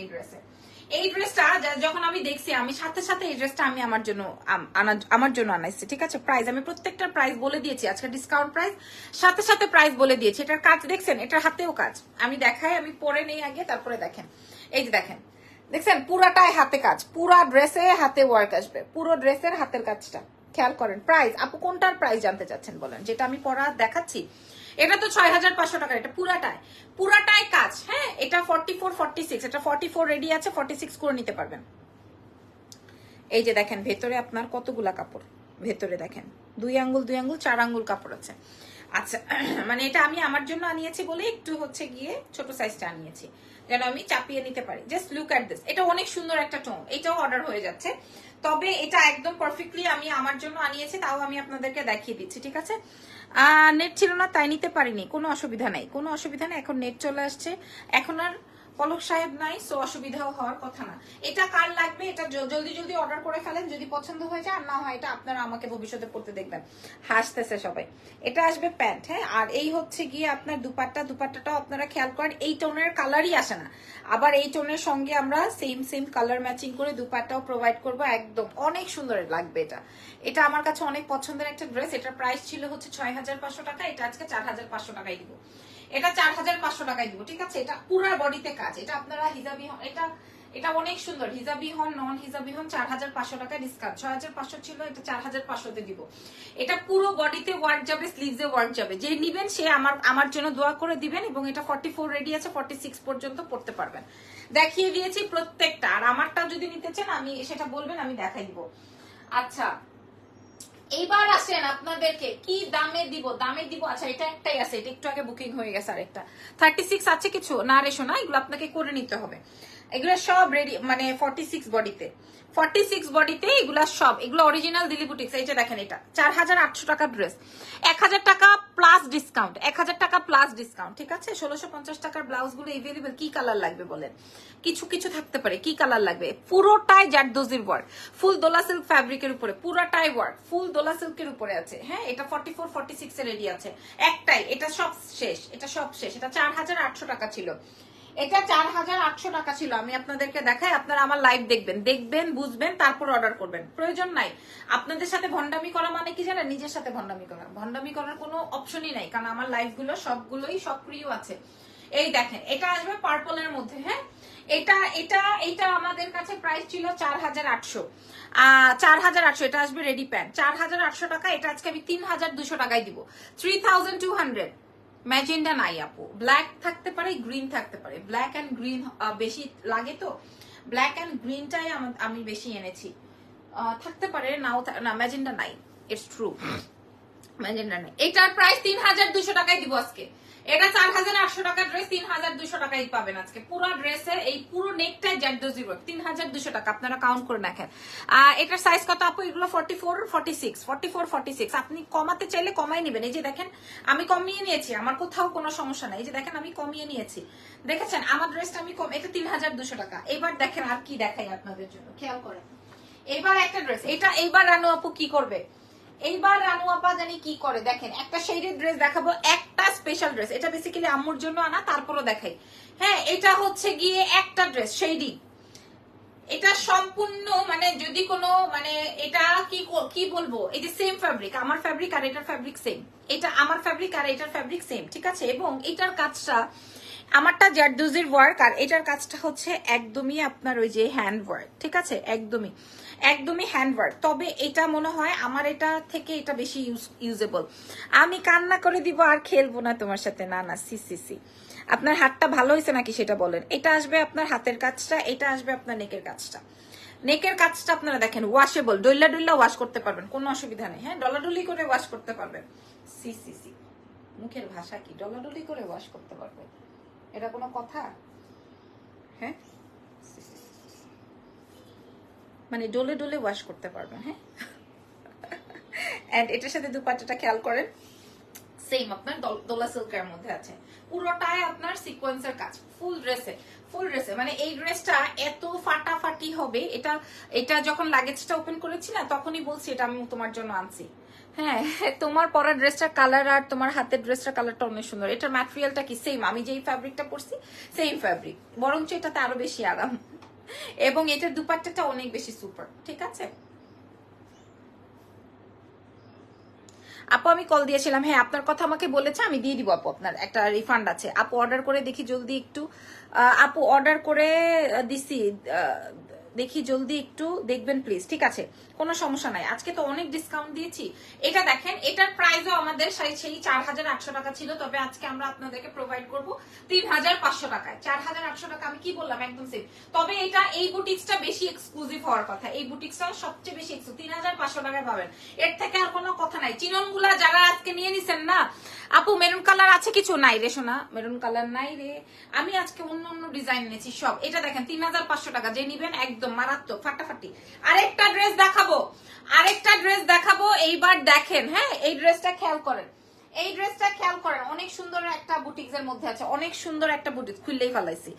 [SPEAKER 1] এই ড্রেসটা যখন আমি দেখছি, আমি সাথে সাথে এই ড্রেসটা আমি আমার জন্য আনাইছি, ঠিক আছে? প্রাইস আমি প্রত্যেকটার প্রাইস বলে দিয়েছি, আজকে ডিসকাউন্ট প্রাইস, সাথে সাথে প্রাইস বলে দিয়েছি। এটার কাজ দেখছেন, এটার হাতেও কাজ, আমি দেখাই, আমি পরে নেই আগে, তারপরে দেখেন। এই যে দেখেন, দেখছেন পুরাটাই হাতে কাজ, পুরা ড্রেসে হাতে ওয়ার্ক আসবে, পুরো ড্রেসের হাতের কাজটা খেয়াল করেন। প্রাইস আপু কোনটার প্রাইস জানতে চাচ্ছেন বলেন, যেটা আমি পরা দেখাচ্ছি এটা তো 6500 টাকা, এটা পুরাটাই কাজ। হ্যাঁ, এটা 44 46, এটা 44 রেডি আছে, 46 করে নিতে পারবেন। এই যে দেখেন ভেতরে আপনার কতগুলা কাপড়, ভেতরে দেখেন 2 আঙ্গুল 2 আঙ্গুল 4 আঙ্গুল কাপড় আছে। আচ্ছা মানে এটা আমি আমার জন্য আনিয়েছি বলে একটু হচ্ছে গিয়ে ছোট সাইজটা আনিয়েছি, যেন আমি চাপিয়ে নিতে পারি। জাস্ট লুক এট দিস, এটা অনেক সুন্দর একটা টোন, এটাও অর্ডার হয়ে যাচ্ছে। তবে এটা একদম পারফেক্টলি আমি আমার জন্য আনিয়েছি, তাও আমি আপনাদেরকে দেখিয়ে দিচ্ছি, ঠিক আছে? নেট ছিল না তাই নিতে পারিনি, কোনো অসুবিধা নাই, কোনো অসুবিধা নেই। এখন নেট চলে আসছে, এখন আর পলক সাহেব নাই, সো অসুবিধাও হওয়ার কথা না। এটা কার লাগবে এটা জলদি জলদি অর্ডার করে ফেলেন, যদি পছন্দ হয়ে যায়। আর না হয় এটা আপনারা আমাকে ভবিষ্যতে পড়তে দেখবেন, হাসতেছে সবাই। এটা আসবে প্যান্ট, হ্যাঁ। আর এই হচ্ছে গিয়ে আপনার দুপাট্টাটাও আপনারা খেয়াল করেন, এই টোনের কালারই আসে না। আবার এই টোনের সঙ্গে আমরা সেম কালার ম্যাচিং করে দুপাট্টাও প্রোভাইড করবো, একদম অনেক সুন্দর লাগবে। এটা আমার কাছে অনেক পছন্দের একটা ড্রেস। এটার প্রাইস ছিল হচ্ছে 6500 টাকা, এটা আজকে 4500 টাকায় দিব। এটা 4500 টাকায় দিব, ঠিক আছে? এটা পুরো বডিতে কাজ, এটা আপনারা হিজাবি, এটা অনেক সুন্দর, হিজাবি হন নন হিজাবি হন 4500 টাকা ডিসকাউন্ট। 6500 ছিল, এটা 4500 তে দিব। এটা পুরো বডিতে ওয়ার্ক যাবে, স্লিভসে ওয়ার্ক যাবে। যে নিবেন সে আমার জন্য দোয়া করে দিবেন। এবং এটা 44 রেডি আছে, 46 পর্যন্ত পড়তে পারবেন। দেখিয়ে দিয়েছি প্রত্যেকটা। আর আমারটা যদি নিতে চান আমি সেটা বলবেন, আমি দেখাই দিব। আচ্ছা এইবার আসেন আপনাদেরকে কি দামে দিব, আচ্ছা এটা একটাই আছে, এটা একটু আগে বুকিং হয়ে গেছে। আর একটা 36 আছে কিছু না রেশো না, এগুলো আপনাকে করে নিতে হবে। এগুলো সব রেডি, মানে 46 বডিতে এগুলা সব, এগুলো অরিজিনাল দিল্লি বুটিক্স। এই যে দেখেন এটা 4800 টাকার ড্রেস, 1000 টাকা প্লাস ডিসকাউন্ট, 1000 টাকা প্লাস ডিসকাউন্ট, ঠিক আছে? 1650 টাকার ব্লাউজ গুলো এভেলেবেল। কি কালার লাগবে বলেন? কিছু থাকতে পারে, কি কালার লাগবে? পুরোটাই জারদোজির ওয়ার্ক, ফুল দোলা সিল্ক ফ্যাব্রিকের উপরে, পুরোটাই ওয়ার্ক, ফুল দোলা সিল্কের উপরে আছে। হ্যাঁ, এটা 44 46 এ রেডি আছে, একটাই। এটা সব শেষ, এটা 4800 টাকা ছিল, এটা 4800 টাকা ছিল। আমি আপনাদেরকে দেখাই, আপনারা আমার লাইভ দেখবেন বুঝবেন, তারপর অর্ডার করবেন। প্রয়োজন নাই আপনাদের সাথে ভন্ডামি করা, মানে কি জানেন? নিজের সাথে ভন্ডামি করার কোনো অপশনই নাই, কারণ আমার লাইভ গুলো সবগুলোই সক্রিয় আছে। এই দেখেন এটা আসবে পার্পলের মধ্যে। হ্যাঁ, এটা আমাদের কাছে প্রাইস ছিল 4800, 4800। এটা আসবে রেডি প্যান্ট, 4800 টাকা। এটা আজকে আমি 3200 টাকায় দিব, 3200। ম্যাজেন্ডা নাই আপু, ব্ল্যাক থাকতে পারে, গ্রিন থাকতে পারে। ব্ল্যাক এন্ড গ্রিন বেশি লাগে, তো ব্ল্যাক এন্ড গ্রিনটাই আমি বেশি এনেছি। থাকতে পারে নাও, না ম্যাজেন্ডা নাই, ইটস ট্রু, ম্যাজেন্ডা নাই। এটার প্রাইস 3200 টাকায় দিব আজকে। এটা 4800 টাকার ড্রেস 3200 টাকায় পাবেন আজকে। পুরো ড্রেসের এই পুরো নেকটাই জারদোজি ওয়ার্ক, 3200 টাকা। আপনারা কাউন্ট করে দেখেন। এটার সাইজ কত আপু? এগুলো 44 46। আপনি কমাতে চাইলে কমাই নেবেন। এই যে দেখেন আমি কমিয়ে নিয়েছি, আমার কোথাও কোনো সমস্যা নাই। এই যে দেখেন আমি কমিয়ে নিয়েছি, দেখেছেন? আমার ড্রেসটা আমি কম, এটা 3200 টাকা। এবার দেখেন আর কি দেখাই আপনাদের জন্য, খেয়াল করেন। এবার একটা ড্রেস, এইবার রানু আপু কি করবে? এইবার রানু আপা জানি কি করে, দেখেন একটা শেডেড ড্রেস দেখাবো, একটা স্পেশাল ড্রেস। এটা বেসিক্যালি আম্মুর জন্য আনা, তারপরও দেখাই। হ্যাঁ, এটা হচ্ছে গিয়ে একটা ড্রেস শেডি, এটা সম্পূর্ণ মানে যদি কোনো মানে এটা কি বলবো, এই যে সেম ফ্যাব্রিক, আমার ফ্যাব্রিক আর এটার ফ্যাব্রিক সেম, এটা আমার ফ্যাব্রিক আর এটার ফ্যাব্রিক সেম, ঠিক আছে? এবং এটার কাজটা আমারটা জারদোজির ওয়ার্ক, আর এটার কাজটা হচ্ছে একদমই আপনার ওই যে হ্যান্ড ওয়ার্ক, ঠিক আছে? একদমই হ্যান্ড ওয়ার্ক। তবে এটা মনে হয় আমার এটা থেকে এটা বেশি ইউজেবল। আমি কান্না করে দিব আর খেলবো না তোমার সাথে, না সি। আপনার হাতটা ভালো হয়েছে নাকি সেটা বলেন। এটা আসবে আপনার হাতের কাজটা, এটা আসবে আপনার নেকের কাজটা আপনারা দেখেন ওয়াশেবল, ডইলা ওয়াশ করতে পারবেন, কোনো অসুবিধা নেই। হ্যাঁ, ডলাডলি করে ওয়াশ করতে পারবেন। সি মুখের ভাষা কি, ডলাডলি করে ওয়াশ করতে পারবেন, এটা কোনো কথা? হ্যাঁ, মানে ডলে ওয়াশ করতে পারবেন। হ্যাঁ, এন্ড এটার সাথে দুপাট্টাটা খেয়াল করেন, সেম আপনার দোলা সিল্কের মধ্যে আছে, পুরোটাই আপনার সিকোয়েন্সের কাজ, ফুল ড্রেসে মানে এই ড্রেসটা এত ফাটাফাটি হবে। এটা যখন লাগেজটা ওপেন করেছি না, তখনই বলছি এটা আমি তোমার জন্য আনছি। হ্যাঁ, তোমার পরা ড্রেসটার কালার আর তোমার হাতের ড্রেসটার কালারটা অনেক সুন্দর। এটার ম্যাটেরিয়ালটা কি সেম, আমি যেই ফ্যাব্রিকটা পরছি সেম ফ্যাব্রিক, বরঞ্চ এটাতে আরো বেশি আরাম। এবং এটার দুপাট্টাটা অনেক বেশি সুপার, ঠিক আছে আপু? আমি কল দিয়েছিলাম, হ্যাঁ আপনার কথা আমাকে বলেছে, আমি দিয়ে দিব আপু, আপনার একটা রিফান্ড আছে। আপু অর্ডার করে দেখি জলদি একটু, আপু অর্ডার করে দিছি, দেখি জলদি একটু দেখবেন প্লিজ, ঠিক আছে? কোনো সমস্যা নাই, আজকে তো অনেক ডিসকাউন্ট দিয়েছি। এটা দেখেন, এটার প্রাইসও আমাদের সেই 4800 টাকা ছিল, তবে আজকে আমরা আপনাদেরকে প্রোভাইড করব 3500 টাকায়। 4800 টাকা আমি কি বললাম, একদম সেম। তবে এটা এই বুটিক্সটা বেশি এক্সক্লুসিভ হওয়ার কথা, এই বুটিক্সটা সবচেয়ে বেশি 3500 টাকায় পাবেন, এর থেকে আর কোনো কথা নাই। চিননগুলা যারা আজকে নিয়ে নিছেন না আপু, মেরুন কালার আছে কিছু? নাই রে সোনা, মেরুন কালার নাই রে, আমি আজকে অন্য অন্য ডিজাইন নিয়েছি সব। এটা দেখেন 3500 টাকা, যে নিবেন একদম মারাত্মক ফাটাফাটি। আরেকটা ড্রেস দেখাবো, আরেকটা ড্রেস দেখাবো, এইবার দেখেন। হ্যাঁ, এই ড্রেসটা খেয়াল করেন, এই ড্রেসটা খেয়াল করেন, অনেক সুন্দর একটা বুটিক্স এর মধ্যে আছে, অনেক সুন্দর একটা বুটিক্স, খুললেই ফেলাইছি।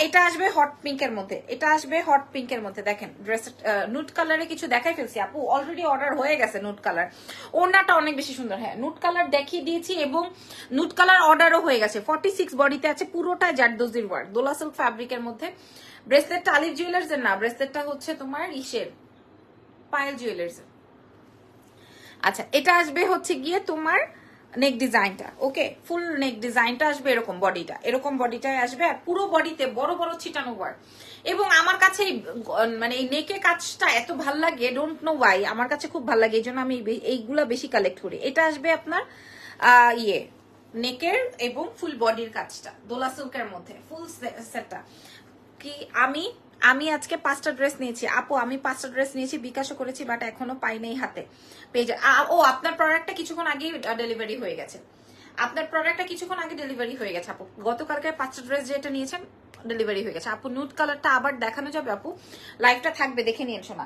[SPEAKER 1] এটা আসবে হট পিঙ্কের মধ্যে, এটা আসবে হট পিঙ্কের মধ্যে। দেখেন ড্রেস নুট কালারে কিছু দেখাই ফেলছি আপু, অলরেডি অর্ডার হয়ে গেছে নুট কালার। ওড়নাটা অনেক বেশি সুন্দর, হ্যাঁ নুট কালার দেখিয়ে দিয়েছি এবং নুট কালার অর্ডারও হয়ে গেছে। 46 বডিতে আছে, পুরোটা জারদোজির ওয়ার্ক, দোলা সিল্ক ফ্যাব্রিকের মধ্যে। ব্রেসলেটটা আলিফ জুয়েলার্স এর না, ব্রেসলেটটা হচ্ছে তোমার ইসের, পায়েল জুয়েলার্স। আচ্ছা, এটা আসবে হচ্ছে গিয়ে তোমার নেক ডিজাইনটা, ওকে, ফুল নেক ডিজাইনটা আসবে এরকম, বডিটা এরকম বডিটাই আসবে, আর পুরো বডিতে বড় বড় ছিটানো ওয়ার্ক। এবং আমার কাছে মানে এই নেকের কাজটা এত ভাল লাগে, ডোন্ট নো ওয়াই, আমার কাছে খুব ভাল লাগে, এই জন্য আমি এইগুলা বেশি কালেক্ট করি। এটা আসবে আপনার নেকের এবং ফুল বডির কাজটা দোলা সিল্কের মধ্যে, ফুল সেটটা। কি আমি আজকে 5টা ড্রেস নিয়েছি আপু, আমি 5টা ড্রেস নিয়েছি, বিকাশও করেছি, বাট এখনো পাই নাই হাতে। পেজে ও আপনার প্রোডাক্টটা কিছুক্ষণ আগে ডেলিভারি হয়ে গেছে, আপনার প্রোডাক্টটা কিছুক্ষণ আগে ডেলিভারি হয়ে গেছে আপু। গতকালকে 5টা ড্রেস যেটা নিয়েছেন ডেলিভারি হয়ে গেছে আপু। নুট কালারটা আবার দেখানো যাবে আপু, লাইভটা থাকবে, দেখে নিন শোনা।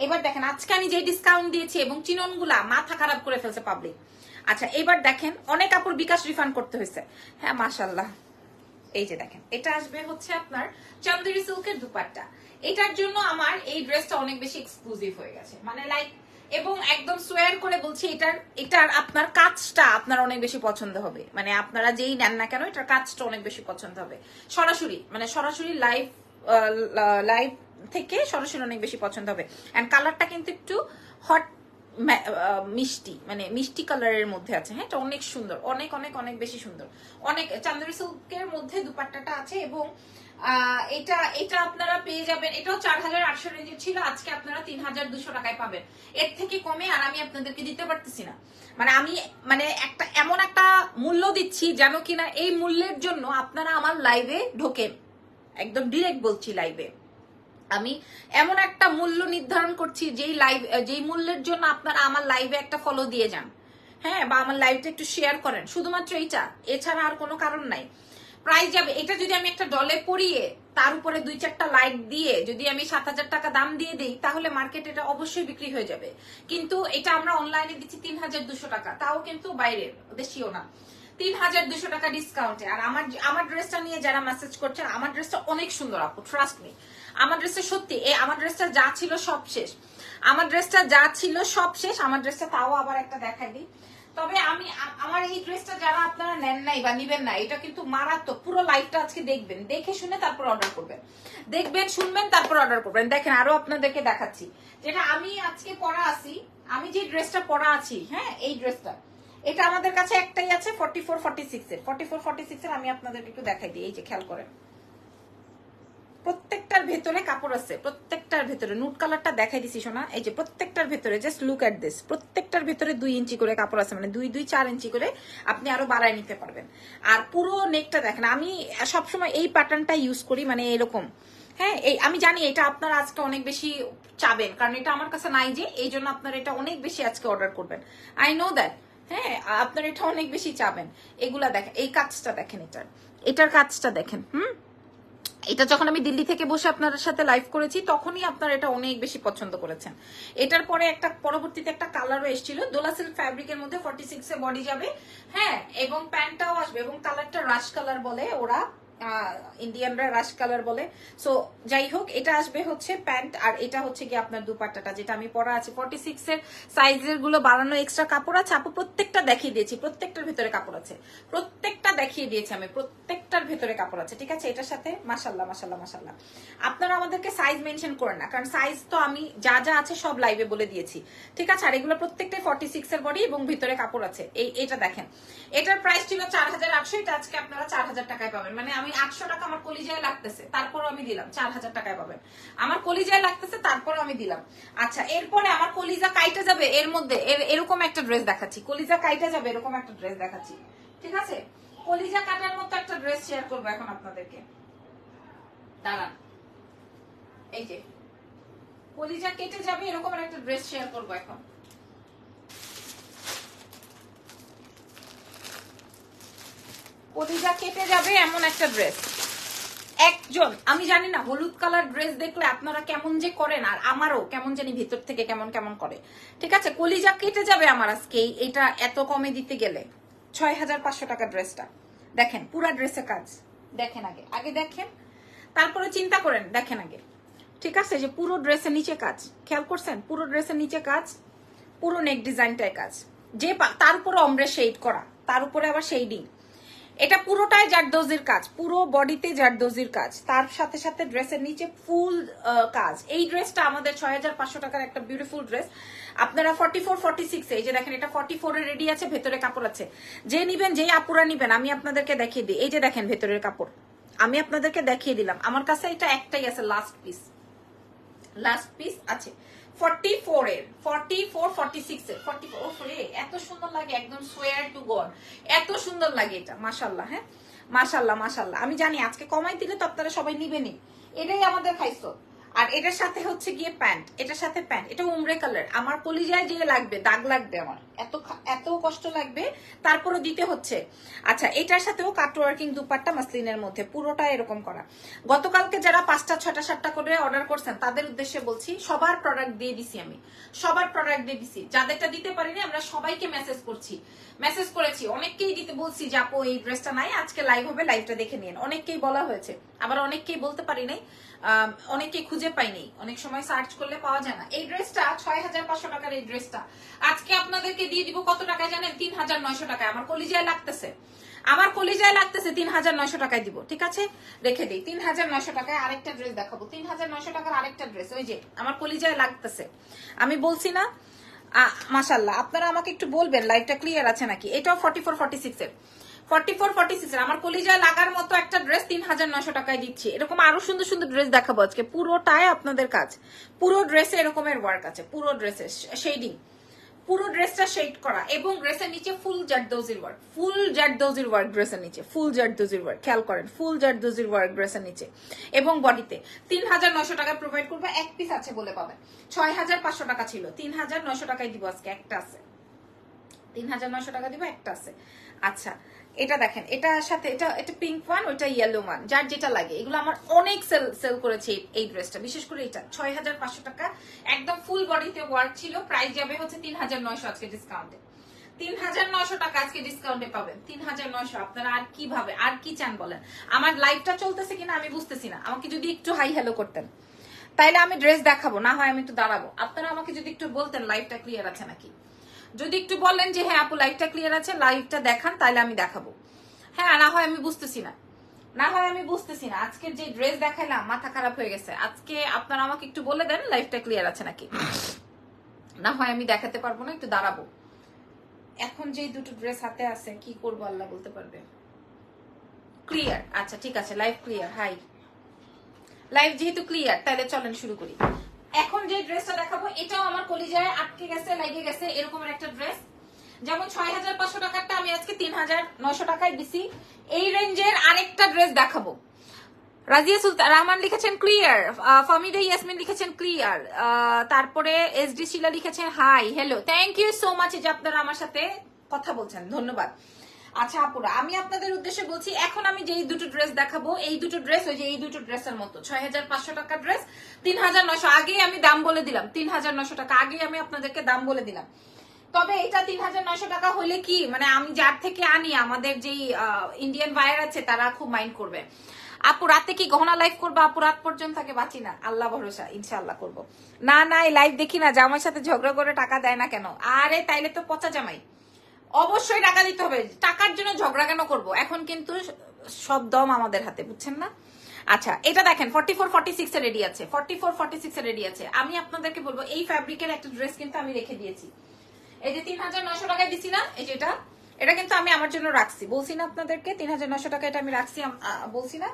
[SPEAKER 1] এবার দেখেন আজকে আমি যে ডিসকাউন্ট দিয়েছি এবং চিননগুলা মাথা খারাপ করে ফেলছে পাবলিক। আচ্ছা, এবার দেখেন অনেক আপুর বিকাশ রিফান্ড করতে হয়েছে, হ্যাঁ মাশাআল্লাহ। এই যে দেখেন, এটা আসবে হচ্ছে আপনার চান্দেরি সিল্কের দুপাট্টা। এটার জন্য আমার এই ড্রেসটা অনেক বেশি এক্সক্লুসিভ হয়ে গেছে, মানে লাইক, এবং একদম সোয়ার করে বলছি, এটার আপনার কাজটা আপনার অনেক বেশি পছন্দ হবে, মানে আপনারা যেই নেন না কেন এটার কাজটা অনেক বেশি পছন্দ হবে। সরাসরি মানে সরাসরি লাইভ থেকে সরাসরি অনেক বেশি পছন্দ হবে। এন্ড কালারটা কিন্তু একটু হট মিষ্টি, মানে মিষ্টি কালারের মধ্যে আছে। হ্যাঁ, এটা অনেক সুন্দর, অনেক অনেক অনেক বেশি সুন্দর, অনেক চান্দেরি সিল্কের মধ্যে দুপাট্টাটা আছে। এবং এটা আপনারা পেয়ে যাবেন, এটাও 4800 রেঞ্জের ছিল, আজকে আপনারা 3200 টাকায় পাবেন। এর থেকে কমে আর আমি আপনাদেরকে দিতে পারতেছি না, মানে আমি একটা এমন একটা মূল্য দিচ্ছি যেন কিনা এই মূল্যের জন্য আপনারা আমার লাইভে ঢোকেন, একদম ডিরেক্ট বলছি, লাইভে আমি এমন একটা মূল্য নির্ধারণ করছি যেই মূল্যের জন্য আপনারা আমার লাইভে একটা ফলো দিয়ে যান, হ্যাঁ, বা আমার লাইভটা একটু শেয়ার করেন, শুধুমাত্র এইটা, এছাড়া আর কোনো কারণ নাই। প্রাইস যাবে, এটা যদি আমি একটা ডলে পরিয়ে তার উপরে 2-4টা লাইট দিয়ে যদি আমি 7000 টাকা দাম দিয়ে দিই, তাহলে মার্কেটে এটা অবশ্যই বিক্রি হয়ে যাবে। কিন্তু এটা আমরা অনলাইনে দিচ্ছি 3200 টাকা, তাও কিন্তু বাইরের দেশীয় না, 3200 টাকা ডিসকাউন্টে। আর আমার ড্রেসটা নিয়ে যারা মেসেজ করছেন, আমার ড্রেসটা অনেক সুন্দর আপু, ট্রাস্ট মি, আমার ড্রেসটা সত্যি, আমার ড্রেসটা যা ছিল সব শেষ, আমার ড্রেসটা যা ছিল সব শেষ। আমার ড্রেসটা তাও আবার একটা দেখাই দিই। তবে আমার এই ড্রেসটা যারা আপনারা নেন নাই বা নিবেন না, এটা কিন্তু মারাত্মক। পুরো লাইভটা আজকে দেখবেন, দেখে শুনে তারপর অর্ডার করবেন, দেখবেন শুনবেন তারপর অর্ডার করবেন। দেখেন আরো আপনাদেরকে দেখাচ্ছি, যেটা আমি আজকে পরা আছি, আমি যে ড্রেসটা পরা আছি, হ্যাঁ এই ড্রেসটা, এটা আমাদের কাছে একটাই আছে 44-46 এর। 44-46 এর আমি আপনাদেরকে একটু দেখাই দিই, এই যে খেয়াল করেন, প্রত্যেকটার ভেতরে কাপড় আছে, প্রত্যেকটার ভেতরে নুট কালারটা দেখাই দিছি শোনা, এই যে প্রত্যেকটার ভেতরে, জাস্ট লুক এট দিস, প্রত্যেকটার ভেতরে 2 ইঞ্চি করে কাপড় আছে, মানে 2-4 ইঞ্চি করে আপনি আরো বাড়ায় নিতে পারবেন। আর পুরো নেকটা দেখেন, আমি সবসময় এই প্যাটার্নটা ইউজ করি, মানে এরকম। হ্যাঁ, এই আমি জানি এটা আপনারা আজকে অনেক বেশি চাবেন, কারণ এটা আমার কাছে নাই, যে এই জন্য আপনারা এটা অনেক বেশি আজকে অর্ডার করবেন, আই নো দ্যাট। হ্যাঁ, আপনারা এটা অনেক বেশি চাবেন। এগুলা দেখেন, এই কাজটা দেখেন, এটার কাজটা দেখেন। এটা যখন আমি দিল্লি থেকে বসে আপনাদের সাথে লাইভ করেছি, তখনই আপনারা এটা অনেক বেশি পছন্দ করেছেন। এটার পরে একটা পরবর্তীতে একটা কালারও এসেছিল, দোলা সিল্ক ফ্যাব্রিকের মধ্যে 46 এ বডি যাবে, হ্যাঁ, এবং প্যান্টটাও আসবে, এবং কালারটা রাশ কালার বলে ওরা, ইন্ডিয়ানরা রাশ কালার বলে। সো যাই হোক, এটা আসবে হচ্ছে প্যান্ট, আর এটা হচ্ছে কি আপনার দুপাট্টাটা, যেটা আমি পরা আছে। 46 এর সাইজের গুলো বাড়ানো এক্সট্রা কাপড় আছে আপু, প্রত্যেকটা দেখিয়ে দিয়েছি, প্রত্যেকটার ভিতরে কাপড় আছে, প্রত্যেকটা দেখিয়ে দিয়েছি আমি, প্রত্যেক প্রত্যেকটার ভেতরে কাপড় আছে, ঠিক আছে? এটার সাথে মাশাল্লাহ মাশাল্লাহ মাশাল্লাহ। আপনারা আমাদেরকে সাইজ মেনশন করেন না, কারণ সাইজ তো আমি যা যা আছে সব লাইভে বলে দিয়েছি, ঠিক আছে? আর এগুলো প্রত্যেকটাই 46 এর বডি এবং ভিতরে কাপড় আছে। এটা দেখেন, এটার প্রাইস ছিল 4800, এটা আজকে আপনারা 4000 টাকায় পাবেন। মানে আমি 800 টাকা আমার কলিজায় লাগতেছে, তারপরও আমি দিলাম 4000 টাকায় পাবেন। আমার কলিজায় লাগতেছে, তারপরও আমি দিলাম। আচ্ছা, এরপরে আমার কলিজা কাইটা যাবে এর মধ্যে এরকম একটা ড্রেস দেখাচ্ছি, কলিজা কাইটা যাবে এরকম একটা ড্রেস দেখাচ্ছি, ঠিক আছে? কলিজা কাটার মতো একটা ড্রেস শেয়ার করবো এখন আপনাদেরকে, দাঁড়ান। এই যে কলিজা কেটে যাবে এরকম একটা ড্রেস শেয়ার করবো এখন। কলিজা কেটে যাবে এমন একটা ড্রেস। একজন, আমি জানি না হলুদ কালার ড্রেস দেখলে আপনারা কেমন যে করেন, আর আমারও কেমন জানি ভিতর থেকে কেমন কেমন করে, ঠিক আছে? কলিজা কেটে যাবে আমার আজকে এটা এত কমে দিতে গেলে। 6500 টাকা ড্রেসটা দেখেন, পুরা ড্রেসে কাজ দেখেন, আগে আগে দেখেন, তারপরে চিন্তা করেন, দেখেন আগে, ঠিক আছে? যে পুরো ড্রেসের নিচে কাজ, খেয়াল করছেন? পুরো ড্রেসের নিচে কাজ, পুরো নেক ডিজাইনটাই কাজ, যে তার উপরে অমরে শেড করা, তার উপরে আবার শেডিং। এটা পুরোটাই জারদোজির কাজ, পুরো বডিতে জারদোজির কাজ, তার সাথে সাথে ড্রেসের নিচে ফুল কাজ। এই ড্রেসটা আমাদের 6500 টাকার একটা বিউটিফুল ড্রেস। আপনারা 44 46, এই যে দেখেন, এটা 44 এ রেডি আছে, ভেতরে কাপড় আছে। যে নিবেন, যেই আপুরা নিবেন, আমি আপনাদেরকে দেখিয়ে দিই। এই যে দেখেন ভেতরের কাপড়, আমি আপনাদেরকে দেখিয়ে দিলাম। আমার কাছে এটা একটাই আছে, লাস্ট পিস আছে 44 এর, 44 46 এর, 44। ওরে এত সুন্দর লাগে, একদম সোয়ার টু গড, এত সুন্দর লাগে এটা, মাশাআল্লাহ। হ্যাঁ, মাশাআল্লাহ মাশাআল্লাহ। আমি জানি আজকে কমাই দিলে তো আপনারা সবাই নিবেনই, এটাই আমাদের খাইছো। আর এটার সাথে হচ্ছে গিয়ে প্যান্ট, এটার সাথে প্যান্ট, এটা উমরে কালার। আমার কলিজায় যে লাগবে, দাগ লাগবে, আমার এত কষ্ট লাগবে, তারপরে দিতে হচ্ছে। আচ্ছা, এটার সাথেও কাট ওয়ার্কিং দুপাট্টা মাসলিনের মধ্যে, পুরোটা এরকম করা। গতকালকে যারা 5টা 6টা 7টা করে অর্ডার করছেন, তাদের উদ্দেশ্যে বলছি, সবার প্রোডাক্ট দিয়ে দিছি আমি, সবার প্রোডাক্ট দিয়ে দিছি। যাদেরটা দিতে পারিনি আমরা সবাইকে মেসেজ করেছি, অনেককেই দিতে বলছি যে আপু এই ড্রেসটা নাই, আজকে লাইভ হবে, লাইভটা দেখে নিন। অনেককেই বলা হয়েছে, আবার অনেককেই বলতে পারি নাই, অনেককেই খুঁজে পাইনি, অনেক সময় সার্চ করলে পাওয়া যায় না। এই ড্রেসটা 6500 টাকার, এই ড্রেসটা আজকে আপনাদেরকে দিয়ে দিব কত টাকায় জানেন? 3900 টাকায়। আমার কলিজায় লাগতেছে, 3900 টাকায় দিব, ঠিক আছে? রেখে দিই 3900 টাকায়। আরেকটা ড্রেস দেখাবো, 3900 টাকার আরেকটা ড্রেস, ওই যে আমার কলিজায় লাগতেছে, আমি বলছি না? মাশাআল্লাহ, আপনারা আমাকে একটু বলবেন লাইভটা ক্লিয়ার আছে নাকি। এটাও 44 46 এর, 44 46 এর আমার কলিজায় লাগার মতো একটা ড্রেস 3900 টাকায় দিচ্ছি। এরকম আরো সুন্দর সুন্দর ড্রেস দেখাবো আজকে, পুরোটাই আপনাদের কাজ, পুরো ড্রেসে এরকমের ওয়ার্ক আছে, পুরো ড্রেসে শেডিং, পুরো ড্রেসটা শেড করা, এবং ড্রেসের নিচে ফুল জারদোজির ওয়ার্ক, ড্রেসের নিচে ফুল জারদোজির ওয়ার্ক, খেয়াল করেন, ফুল জারদোজির ওয়ার্ক ড্রেসের নিচে এবং বডিতে। 3900 টাকা প্রোভাইড করবো, এক পিস আছে বলে পাবেন। 6500 টাকা ছিল, 3900 টাকায় দিব আজকে, একটা আছে, 3900 টাকা দিব, একটা আছে। আচ্ছা, এটা দেখেন, এটার সাথে এটা পিঙ্ক ওয়ান, ওইটা ইয়েলো ওয়ান, যার যেটা লাগে। এগুলো আমার অনেক সেল করেছে এই ড্রেসটা, বিশেষ করে এটা 6500 টাকা, একদম ফুল বডিতে ওয়ার্ক ছিল। প্রাইস যাবে হচ্ছে 3900 আজকে ডিসকাউন্টে, 3900 টাকা আজকে ডিসকাউন্টে পাবেন, 3900। আপনারা আর কিভাবে, আর কি চান বলেন? আমার লাইভটা চলতেছে কিনা আমি বুঝতেছি না, আমাকে যদি একটু হাই হ্যালো করতেন তাইলে আমি ড্রেস দেখাবো, না হয় আমি একটু দাঁড়াবো। আপনারা আমাকে যদি একটু বলতেন লাইভটা ক্লিয়ার আছে নাকি, যদি একটু বললেন যে হ্যাঁ আপু লাইভটা ক্লিয়ার আছে, লাইভটা দেখান, তাহলে আমি দেখাবো। হ্যাঁ, না হয় আমি বুঝতেছি না, আজকের যে ড্রেস দেখাইলাম মাথা খারাপ হয়ে গেছে আজকে। আপনারা আমাকে একটু বলে দেন লাইভটা ক্লিয়ার আছে নাকি, না হয় আমি দেখাতে পারবো না, একটু দাঁড়াবো। এখন যে দুটো ড্রেস হাতে আছে, কি করবো আল্লাহ বলতে পারবে। ক্লিয়ার, আচ্ছা ঠিক আছে, লাইভ ক্লিয়ার। হাই, লাইভ যেহেতু ক্লিয়ার, তাহলে চলেন শুরু করি। এখন যে ড্রেসটা দেখাবো, এটাও আমার কলিজায় আটকে গেছে, লেগে গেছে, এরকমের একটা ড্রেস। যেমন 6500 টাকারটা আমি আজকে 3900 টাকায় দিছি। এই রেঞ্জের আরেকটা ড্রেস দেখাবো। রাজিয়া সুলতান রহমান লিখেছেন ক্লিয়ার, ফামিদা ইয়াসমিন লিখেছেন ক্লিয়ার, তারপরে এসডি শিলা লিখেছেন hi hello, thank you so much যে আপনারা আমার সাথে কথা বলছেন, ধন্যবাদ। আচ্ছা আপুরা, আমি আপনাদের উদ্দেশ্যে বলছি, এখন আমি যেই দুটো ড্রেস দেখাবো, এই দুটো ড্রেস ওই যে এই দুটো ড্রেসের মতো 6500 টাকার ড্রেস, 3900 আগেই আমি দাম বলে দিলাম, 3900 টাকা আগেই আমি আপনাদেরকে দাম বলে দিলাম। তবে এটা 3900 টাকা হলে কি, মানে আমি যার থেকে আনি, আমাদের যেই ইন্ডিয়ান বায়ার আছে তারা খুব মাইন্ড করবে। আপু রাতে কি গহনা লাইভ করবো? আপু রাত পর্যন্ত থাকে বাঁচি না, আল্লাহ ভরসা, ইনশাআল্লাহ করবো। না না, এই লাইভ দেখি না, জামাইয়ের সাথে ঝগড়া করে টাকা দেয় না কেন? আরে তাইলে তো পচা জামাই, অবশ্যই টাকা দিতে হবে। টাকার জন্য ঝগড়া কেন করব? এখন কিন্তু সব দম আমাদের হাতে, বুঝছেন না? আচ্ছা, এটা দেখেন 44-46 এ রেডি আছে, 44-46 এ রেডি আছে। আমি আপনাদেরকে বলবো এই ফ্যাব্রিকের একটা ড্রেস কিন্তু আমি রেখে দিয়েছি। এই যে 3900 টাকায় দিছি না, এই যে এটা কিন্তু আমি আমার জন্য রাখছি, বলছি না আপনাদেরকে 3900 টাকা এটা আমি রাখছি, বলছি না?